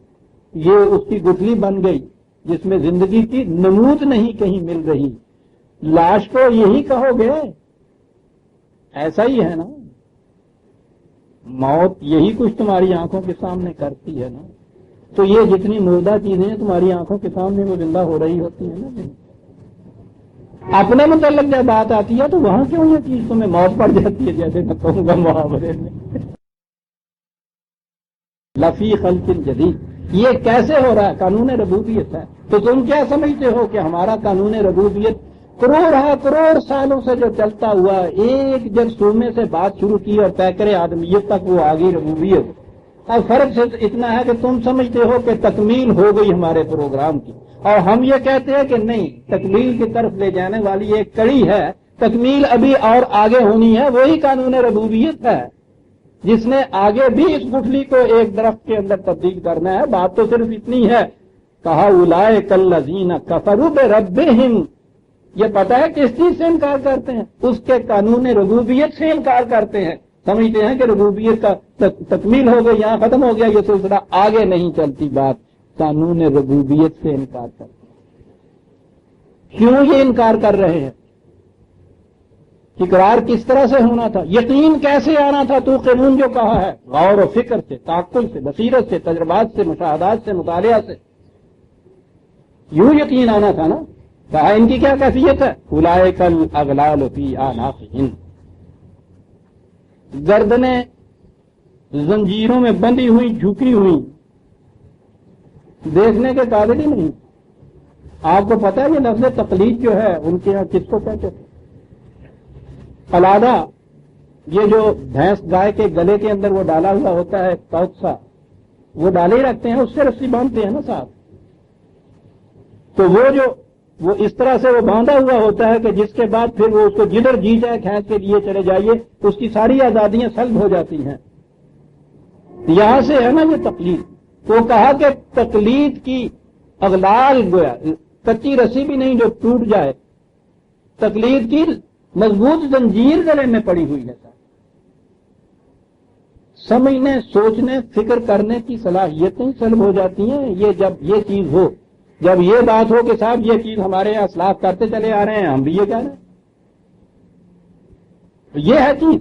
یہ اس کی گٹھلی بن گئی جس میں زندگی کی نمود نہیں کہیں مل رہی، لاش کو یہی کہو گے؟ ایسا ہی ہے نا، موت یہی کچھ تمہاری آنکھوں کے سامنے کرتی ہے نا، تو یہ جتنی مردہ چیزیں تمہاری آنکھوں کے سامنے وہ زندہ ہو رہی ہوتی ہیں نا۔ اپنے متعلق جب بات آتی ہے تو وہاں کیوں یہ چیز تمہیں موت پڑ جاتی ہے؟ جیسے میں کہوں گا محاورے میں لفی خلق جدید، یہ کیسے ہو رہا ہے؟ قانون ربوبیت ہے۔ تو تم کیا سمجھتے ہو کہ ہمارا قانون ربوبیت کروڑ سالوں سے جو چلتا ہوا ایک جرثومے سے بات شروع کی اور پیکر آدمیت تک وہ آگئی ربوبیت، اب فرق صرف اتنا ہے کہ تم سمجھتے ہو کہ تکمیل ہو گئی ہمارے پروگرام کی، اور ہم یہ کہتے ہیں کہ نہیں، تکمیل کی طرف لے جانے والی ایک کڑی ہے، تکمیل ابھی اور آگے ہونی ہے، وہی قانون ربوبیت ہے جس نے آگے بھی اس گٹھلی کو ایک درخت کے اندر تبدیل کرنا ہے۔ بات تو صرف اتنی ہے، کہا اولئک الذین کفروا بربہم، یہ پتہ ہے کس چیز سے انکار کرتے ہیں؟ اس کے قانون ربوبیت سے انکار کرتے ہیں، سمجھتے ہیں کہ ربوبیت کا تکمیل ہو گئی، یہاں ختم ہو گیا یہ سلسلہ، آگے نہیں چلتی بات، قانون ربوبیت سے انکار کرتے ہیں۔ کیوں یہ انکار کر رہے ہیں؟ اقرار کس طرح سے ہونا تھا، یقین کیسے آنا تھا؟ تو قانون جو کہا ہے غور و فکر سے، تعقل سے، بصیرت سے، تجربات سے، مشاہدات سے، مطالعہ سے، یوں یقین آنا تھا نا۔ کہا ان کی کیا کیفیت ہے؟ اولئک الاغلال فی اعناقہم، گردنیں زنجیروں میں بندھی ہوئی، جھکی ہوئی، دیکھنے کے قابل ہی نہیں۔ آپ کو پتا ہے یہ لفظ تقلید جو ہے ان کے یہاں کس کو کہتے ہیں؟ قلادہ، یہ جو بھینس گائے کے گلے کے اندر وہ ڈالا ہوا ہوتا ہے توق سا، وہ ڈالے ہی رکھتے ہیں، اس سے رسی باندھتے ہیں نا صاحب، تو وہ اس طرح سے وہ باندھا ہوا ہوتا ہے کہ جس کے بعد پھر وہ اس کو جدھر جی جائے کھینچ کے لیے چلے جائیے، اس کی ساری آزادیاں سلب ہو جاتی ہیں۔ یہاں سے ہے نا یہ تقلید۔ تو کہا کہ تقلید کی اغلال، گویا کچی رسی بھی نہیں جو ٹوٹ جائے، تقلید کی مضبوط زنجیر گلے میں پڑی ہوئی ہے۔ سمجھنے، سوچنے، فکر کرنے کی صلاحیتیں سلب ہو جاتی ہیں یہ جب یہ چیز ہو، جب یہ بات ہو کہ صاحب یہ چیز ہمارے یہاں اسلاف کرتے چلے آ رہے ہیں، ہم بھی یہ کہہ رہے ہیں، یہ ہے چیز۔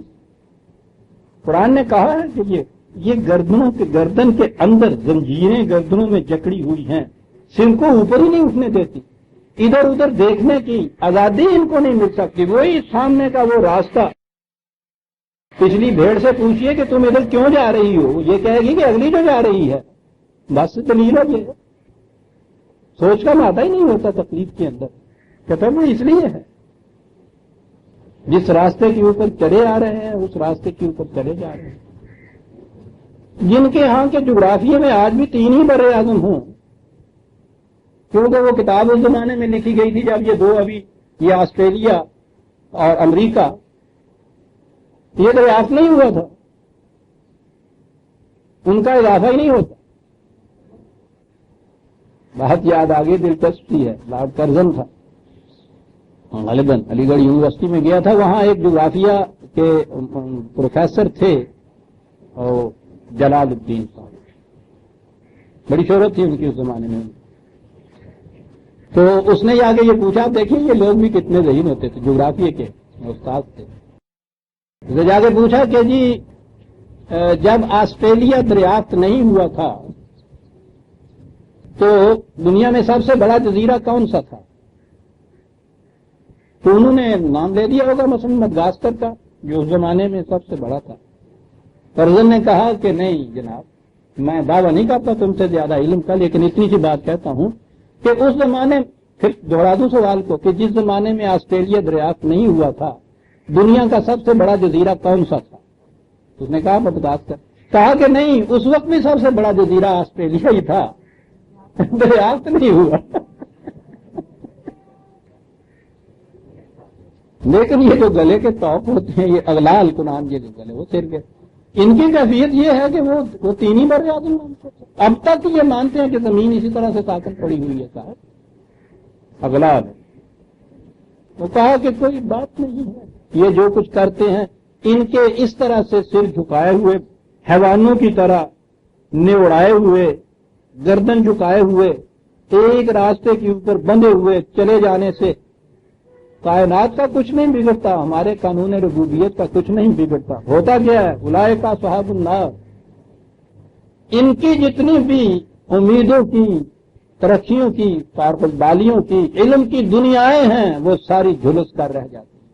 قرآن نے کہا ہے کہ یہ گردنوں کے گردن کے اندر زنجیریں گردنوں میں جکڑی ہوئی ہیں، سر کو اوپر ہی نہیں اٹھنے دیتی، ادھر ادھر دیکھنے کی آزادی ان کو نہیں مل سکتی۔ وہی سامنے کا وہ راستہ، پچھلی بھیڑ سے پوچھئے کہ تم ادھر کیوں جا رہی ہو، یہ کہے گی کہ اگلی جو جا رہی ہے، بس دلیل ہو یہ، سوچ کا مادہ ہی نہیں ہوتا تکلیف کے اندر، کہتا وہ اس لیے ہے جس راستے کے اوپر چڑھے آ رہے ہیں اس راستے کے اوپر چڑھے جا رہے ہیں۔ جن کے ہاں کے جغرافیے میں آج بھی 3 ہی بر اعظم ہوں، کیونکہ وہ کتاب اس زمانے میں لکھی گئی تھی جب یہ 2 ابھی یہ آسٹریلیا اور امریکہ یہ دریافت نہیں ہوا تھا، ان کا اضافہ ہی نہیں ہوتا۔ بہت یاد آگے دلچسپ ہے، لارڈ کرزن تھا غالباً علی گڑھ یونیورسٹی میں گیا تھا، وہاں ایک جغرافیہ کے پروفیسر تھے اور جلال الدین صاحب، بڑی شہرت تھی ان کی اس زمانے میں۔ تو اس نے آگے یہ پوچھا، دیکھیں یہ لوگ بھی کتنے ذہین ہوتے تھے، جغرافیے کے استاد تھے، اسے جا کے پوچھا کہ جی جب آسٹریلیا دریافت نہیں ہوا تھا تو دنیا میں سب سے بڑا جزیرہ کون سا تھا؟ تو انہوں نے نام لے دیا ہوگا مثلا مدغاسکر کا، جو اس زمانے میں سب سے بڑا تھا۔ کرزن نے کہا کہ نہیں جناب، میں دعویٰ نہیں کرتا تم سے زیادہ علم کا، لیکن اتنی سی بات کہتا ہوں کہ اس زمانے، پھر دوہرا دوں سوال کو، کہ جس زمانے میں آسٹریلیا دریافت نہیں ہوا تھا دنیا کا سب سے بڑا جزیرہ کون سا تھا؟ اس نے کہا مدغاسکر۔ کہا کہ نہیں، اس وقت بھی سب سے بڑا جزیرہ آسٹریلیا ہی تھا، دریافت نہیں ہوا۔ لیکن یہ جو گلے کے توق ہوتے ہیں، یہ اغلال قرآن کے جو گلے وہ سر گئے، ان کی کیفیت یہ ہے کہ وہ تین ہی بر اعظم مانتے تھے، اب تک یہ مانتے ہیں کہ زمین اسی طرح سے ساکن پڑی ہوئی ہے صاحب، اغلال ہے۔ وہ کہا کہ کوئی بات نہیں ہے، یہ جو کچھ کرتے ہیں ان کے اس طرح سے سر جھکائے ہوئے، حیوانوں کی طرح نوڑائے ہوئے، گردن جھکائے ہوئے، ایک راستے کے اوپر بندھے ہوئے چلے جانے سے کائنات کا کچھ نہیں بگڑتا، ہمارے قانون ربوبیت کا کچھ نہیں بگڑتا۔ ہوتا کیا ہے؟ اولئک اصحاب النار، ان کی جتنی بھی امیدوں کی، ترقیوں کی، کاربالیوں کی، علم کی دنیایں ہیں وہ ساری جھلس کر رہ جاتی ہیں،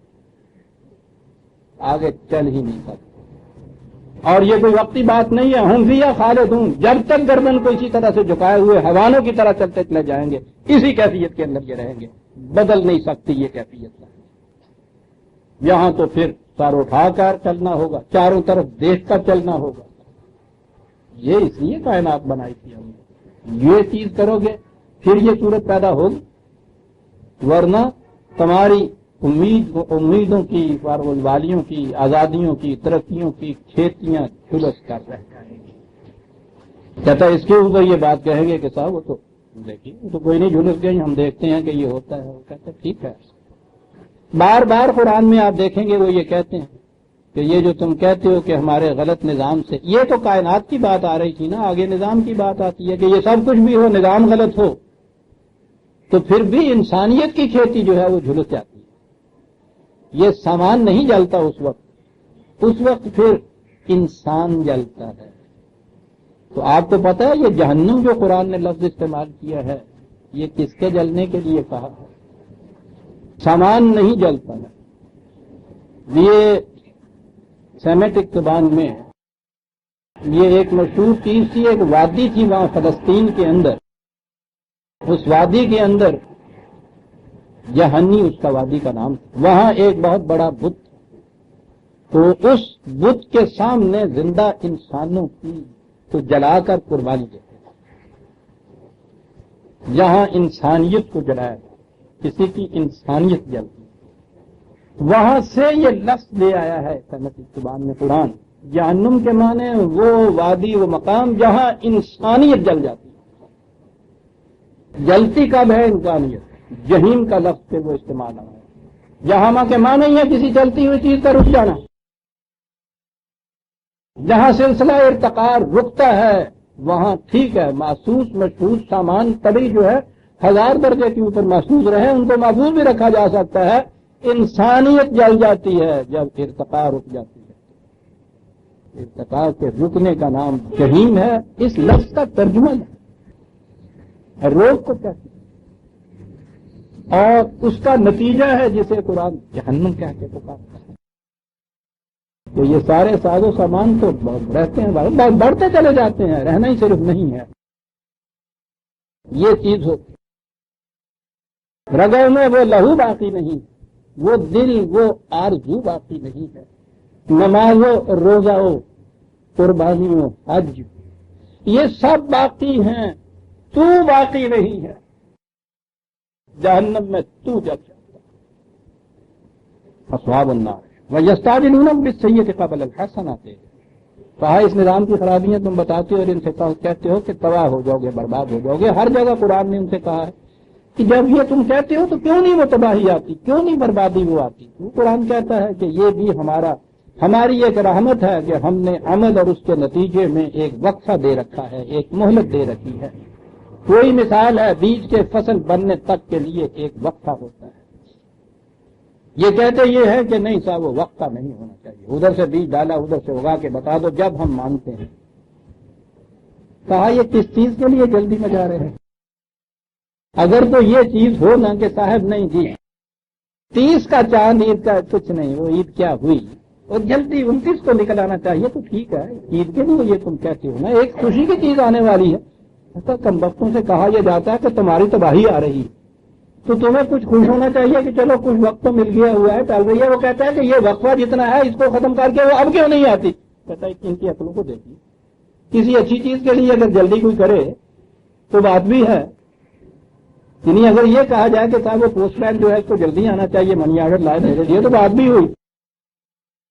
آگے چل ہی نہیں سکتے۔ اور یہ کوئی وقتی بات نہیں ہے، ہم فیہا خالدون، جب تک گردن کو اسی طرح سے جھکائے ہوئے حیوانوں کی طرح چلتے چلے جائیں گے، اسی کیفیت کے اندر یہ رہیں گے، بدل نہیں سکتی یہ کیفیت۔ یہاں تو پھر سر اٹھا کر چلنا ہوگا، چاروں طرف دیکھ کر چلنا ہوگا، یہ اس لیے کائنات بنائی تھی ہم نے، یہ چیز کرو گے پھر یہ صورت پیدا ہوگی، ورنہ تمہاری امیدوں کی، والیوں کی، آزادیوں کی، ترقیوں کی کھیتیاں جھلس کر رہ جائیں گی۔ کہتا ہے اس کے اوپر یہ بات کہیں گے کہ صاحب وہ تو دیکھیے وہ تو کوئی نہیں جھلس گئی، ہم دیکھتے ہیں کہ یہ ہوتا ہے۔ وہ کہتے ہیں ٹھیک ہے، بار بار قرآن میں آپ دیکھیں گے وہ یہ کہتے ہیں کہ یہ جو تم کہتے ہو کہ ہمارے غلط نظام سے، یہ تو کائنات کی بات آ رہی تھی نا، آگے نظام کی بات آتی ہے کہ یہ سب کچھ بھی ہو، نظام غلط ہو تو پھر بھی انسانیت کی کھیتی جو ہے وہ جھلس جاتی ہے، یہ سامان نہیں جلتا اس وقت پھر انسان جلتا ہے۔ تو آپ کو پتہ ہے یہ جہنم جو قرآن نے لفظ استعمال کیا ہے یہ کس کے جلنے کے لیے کہا ہے؟ سامان نہیں جلتا ہے۔ یہ سیمیٹک زبان میں یہ ایک مشہور چیز تھی، ایک وادی تھی وہاں فلسطین کے اندر، اس وادی کے اندر جہنی اس کا وادی کا نام، وہاں ایک بہت بڑا بت، تو اس بت کے سامنے زندہ انسانوں کی تو جلا کر قربانی دیتے ہیں، جہاں انسانیت کو جلایا کسی کی انسانیت جلتی، وہاں سے یہ لفظ لے آیا ہے سیمیٹک زبان میں قرآن، جہنم کے معنی وہ وادی، وہ مقام جہاں انسانیت جل جاتی ہے۔ جلتی کب ہے انسانیت؟ جہیم کا لفظ سے وہ استعمال ہوا ہے، جہاں کے معنی ہی ہے کسی چلتی ہوئی چیز کا رک جانا، جہاں سلسلہ ارتقاء رکتا ہے وہاں ٹھیک ہے، محسوس مشہور سامان تبھی جو ہے 1000 درجے کے اوپر محسوس رہے ان کو محفوظ بھی رکھا جا سکتا ہے، انسانیت جل جاتی ہے جب ارتقاء رک جاتی ہے۔ ارتقاء کے رکنے کا نام جہیم ہے، اس لفظ کا ترجمہ ہے روگ کو کہتے ہیں، اور اس کا نتیجہ ہے جسے قرآن جہنم کہہ کے پکارتا ہے۔ تو یہ سارے ساز و سامان تو رہتے ہیں، بڑھتے چلے جاتے ہیں، رہنا ہی صرف نہیں ہے، یہ چیز ہوتی رگوں میں وہ لہو باقی نہیں، وہ دل، وہ آرزو باقی نہیں ہے، نمازوں، روزوں، قربانیوں، حج یہ سب باقی ہیں، تو باقی نہیں ہے، جہنم میں تو جل جاتا۔ اصحاب النار وَيَسْتَعْجِلُونَ بِالسَّيِّئَةِ قَبْلَ الْحَسَنَةِ، کہا اس نظام کی خرابیاں تم بتاتے ہو اور ان سے کہتے ہو کہ تباہ ہو جاؤ گے، برباد ہو جاؤ گے۔ ہر جگہ قرآن نے ان سے کہا ہے کہ جب یہ تم کہتے ہو تو کیوں نہیں وہ تباہی آتی، کیوں نہیں بربادی وہ آتی؟ وہ قرآن کہتا ہے کہ یہ بھی ہماری ایک رحمت ہے کہ ہم نے عمل اور اس کے نتیجے میں ایک وقفہ دے رکھا ہے، ایک مہلت دے رکھی ہے۔ کوئی مثال ہے بیج کے فصل بننے تک کے لیے ایک وقفہ ہوتا ہے، یہ کہتے یہ ہے کہ نہیں صاحب وہ وقفہ نہیں ہونا چاہیے، ادھر سے بیج ڈالا ادھر سے اگا کے بتا دو جب ہم مانتے ہیں۔ کہا یہ کس چیز کے لیے جلدی میں جا رہے ہیں؟ اگر تو یہ چیز ہو نا کہ صاحب نہیں جی 30 کا چاند عید کا کچھ نہیں، وہ عید کیا ہوئی اور جلدی 29 کو نکل آنا چاہیے تو ٹھیک ہے، عید کے لیے یہ تم کہتے ہو نا ایک خوشی کی چیز آنے والی ہے۔ ایسا کم وقتوں سے کہا یہ جاتا ہے کہ تمہاری تباہی آ رہی ہے تو تمہیں کچھ خوش ہونا چاہیے کہ چلو کچھ وقت تو مل گیا ہوا ہے، ٹل رہی ہے۔ وہ کہتا ہے کہ یہ وقفہ جتنا ہے اس کو ختم کر کے وہ اب کیوں نہیں آتی؟ کہتا ہے ان کی عقلوں کو دیکھیے، کسی اچھی چیز کے لیے اگر جلدی کوئی کرے تو بات بھی ہے، یعنی اگر یہ کہا جائے کہ صاحب وہ پوسٹ مین جو ہے اس کو جلدی آنا چاہیے، منی آرڈر لائے بھیجے دیے، تو بات بھی ہوئی۔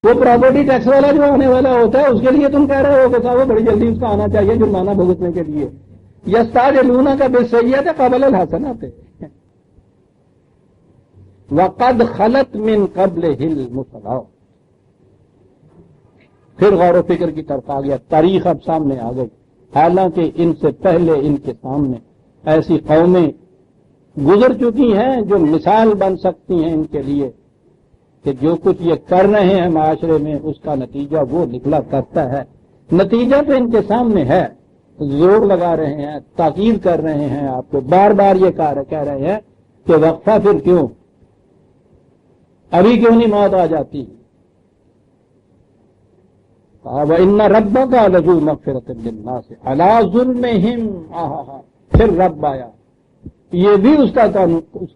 وہ پراپرٹی ٹیکس والا جو آنے والا ہوتا ہے اس کے لیے تم کہہ رہے ہو کہ صاحب وہ بڑی جلدی اس کا آنا چاہیے جرمانہ بھگتنے کے لیے۔ یستعجلونک کا بالسیئۃ قبل الحسنۃ، وقد خلت من قبلہم المثلات۔ پھر غور و فکر کی طرف آ گیا، تاریخ اب سامنے آ گئی، حالانکہ ان سے پہلے ان کے سامنے ایسی قومیں گزر چکی ہیں جو مثال بن سکتی ہیں ان کے لیے کہ جو کچھ یہ کر رہے ہیں معاشرے میں اس کا نتیجہ وہ نکلا کرتا ہے۔ نتیجہ تو ان کے سامنے ہے، زور لگا رہے ہیں، تاکید کر رہے ہیں، آپ کو بار بار یہ کہہ رہے ہیں کہ وقفہ پھر کیوں، ابھی کیوں نہیں موت آ جاتی۔ وَإِنَّ رَبَّكَ لَذُو مَغْفِرَةٍ لِلنَّاسِ عَلَىٰ ظُلْمِهِمْ۔ پھر رب آیا، یہ بھی اس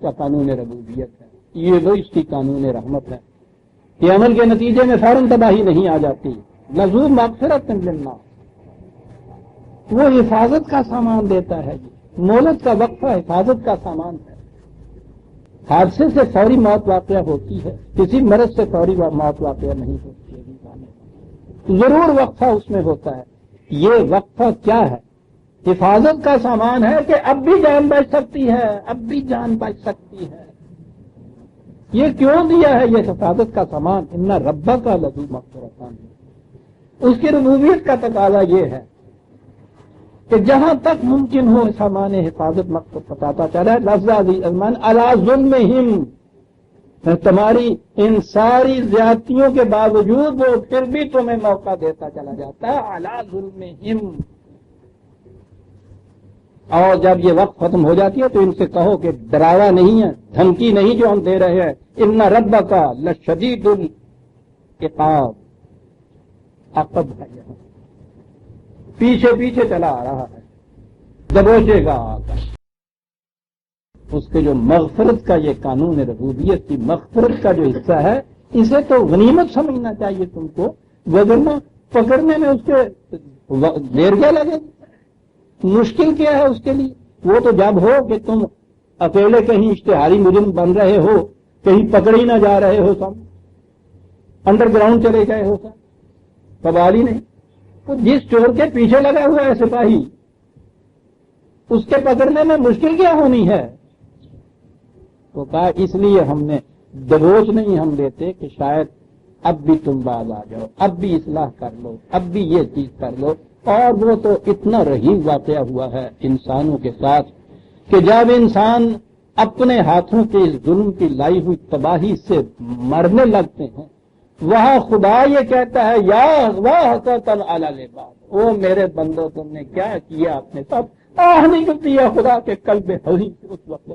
کا قانون ربوبیت ہے، یہ بھی اس کی قانون رحمت ہے کہ عمل کے نتیجے میں فوراً تباہی نہیں آ جاتی۔ لَذُو مَغْفِرَةٍ لِلنَّاسِ، وہ حفاظت کا سامان دیتا ہے، مہلت کا وقفہ حفاظت کا سامان ہے۔ حادثے سے فوری موت واقع ہوتی ہے، کسی مرض سے فوری موت واقع نہیں ہوتی ہے، ضرور وقفہ اس میں ہوتا ہے۔ یہ وقفہ کیا ہے؟ حفاظت کا سامان ہے کہ اب بھی جان بچ سکتی ہے، اب بھی جان بچ سکتی ہے۔ یہ کیوں دیا ہے یہ حفاظت کا سامان؟ ان ربک لذو مغفرۃ، اس کی ربوبیت کا تقاضا یہ ہے کہ جہاں تک ممکن ہو سامان حفاظت مقصد بتاتا چلا ہے۔ لفظ عزیزمن علی ظلمہم، تمہاری ان ساری زیادتیوں کے باوجود وہ پھر بھی تمہیں موقع دیتا چلا جاتا ہے، علی ظلمہم۔ اور جب یہ وقت ختم ہو جاتی ہے تو ان سے کہو کہ ڈراوا نہیں ہے، دھمکی نہیں جو ہم دے رہے ہیں، ان ربک لشدید العقاب، عقب ہے یہاں، پیچھے پیچھے چلا آ رہا ہے، دبوچے گا آ کر۔ اس کے جو مغفرت کا یہ قانون ربوبیت کی مغفرت کا جو حصہ ہے، اسے تو غنیمت سمجھنا چاہیے تم کو، وگرنہ پکڑنے میں اس کے دیر کیا لگے، مشکل کیا ہے اس کے لیے؟ وہ تو جب ہو کہ تم اکیلے کہیں اشتہاری مجرم بن رہے ہو، کہیں پکڑی نہ جا رہے ہو، سب انڈر گراؤنڈ چلے گئے ہو، سب قبالی نہیں، تو جس چور کے پیچھے لگا ہوا ہے سپاہی، اس کے پکڑنے میں مشکل کیا ہونی ہے؟ تو کہا اس لیے ہم نے دبوچ نہیں ہم لیتے کہ شاید اب بھی تم باز آ جاؤ، اب بھی اصلاح کر لو، اب بھی یہ چیز کر لو۔ اور وہ تو اتنا رہی واقعہ ہوا ہے انسانوں کے ساتھ کہ جب انسان اپنے ہاتھوں کے اس ظلم کی لائی ہوئی تباہی سے مرنے لگتے ہیں، وہاں خدا یہ کہتا ہے یا واحسن علی العباد، او میرے بندو تم نے کیا کیا اپنے ساتھ، آہ نکلتی ہے خدا کے قلب حزین سے اس وقت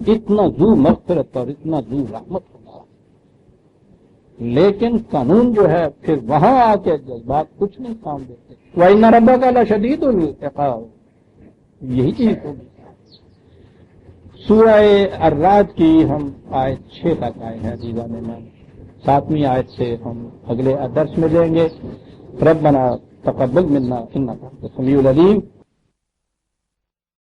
اتنا ذو مغفرت اور اتنا ذو رحمت ہوگا۔ لیکن قانون جو ہے پھر وہاں آ کے جذبات کچھ نہیں کام دیتے۔ وَإِنَّ رَبَّكَ لَشَدِيدُ الْعِقَابِ، یہی چیز ہوگی۔ سورہ الرعد کی ہم آیت 6 تک آئے ہیں عزیزان میں، 7ویں آیت سے ہم اگلے درس میں لیں گے۔ ربنا تقبل منا انک انت السمیع العلیم۔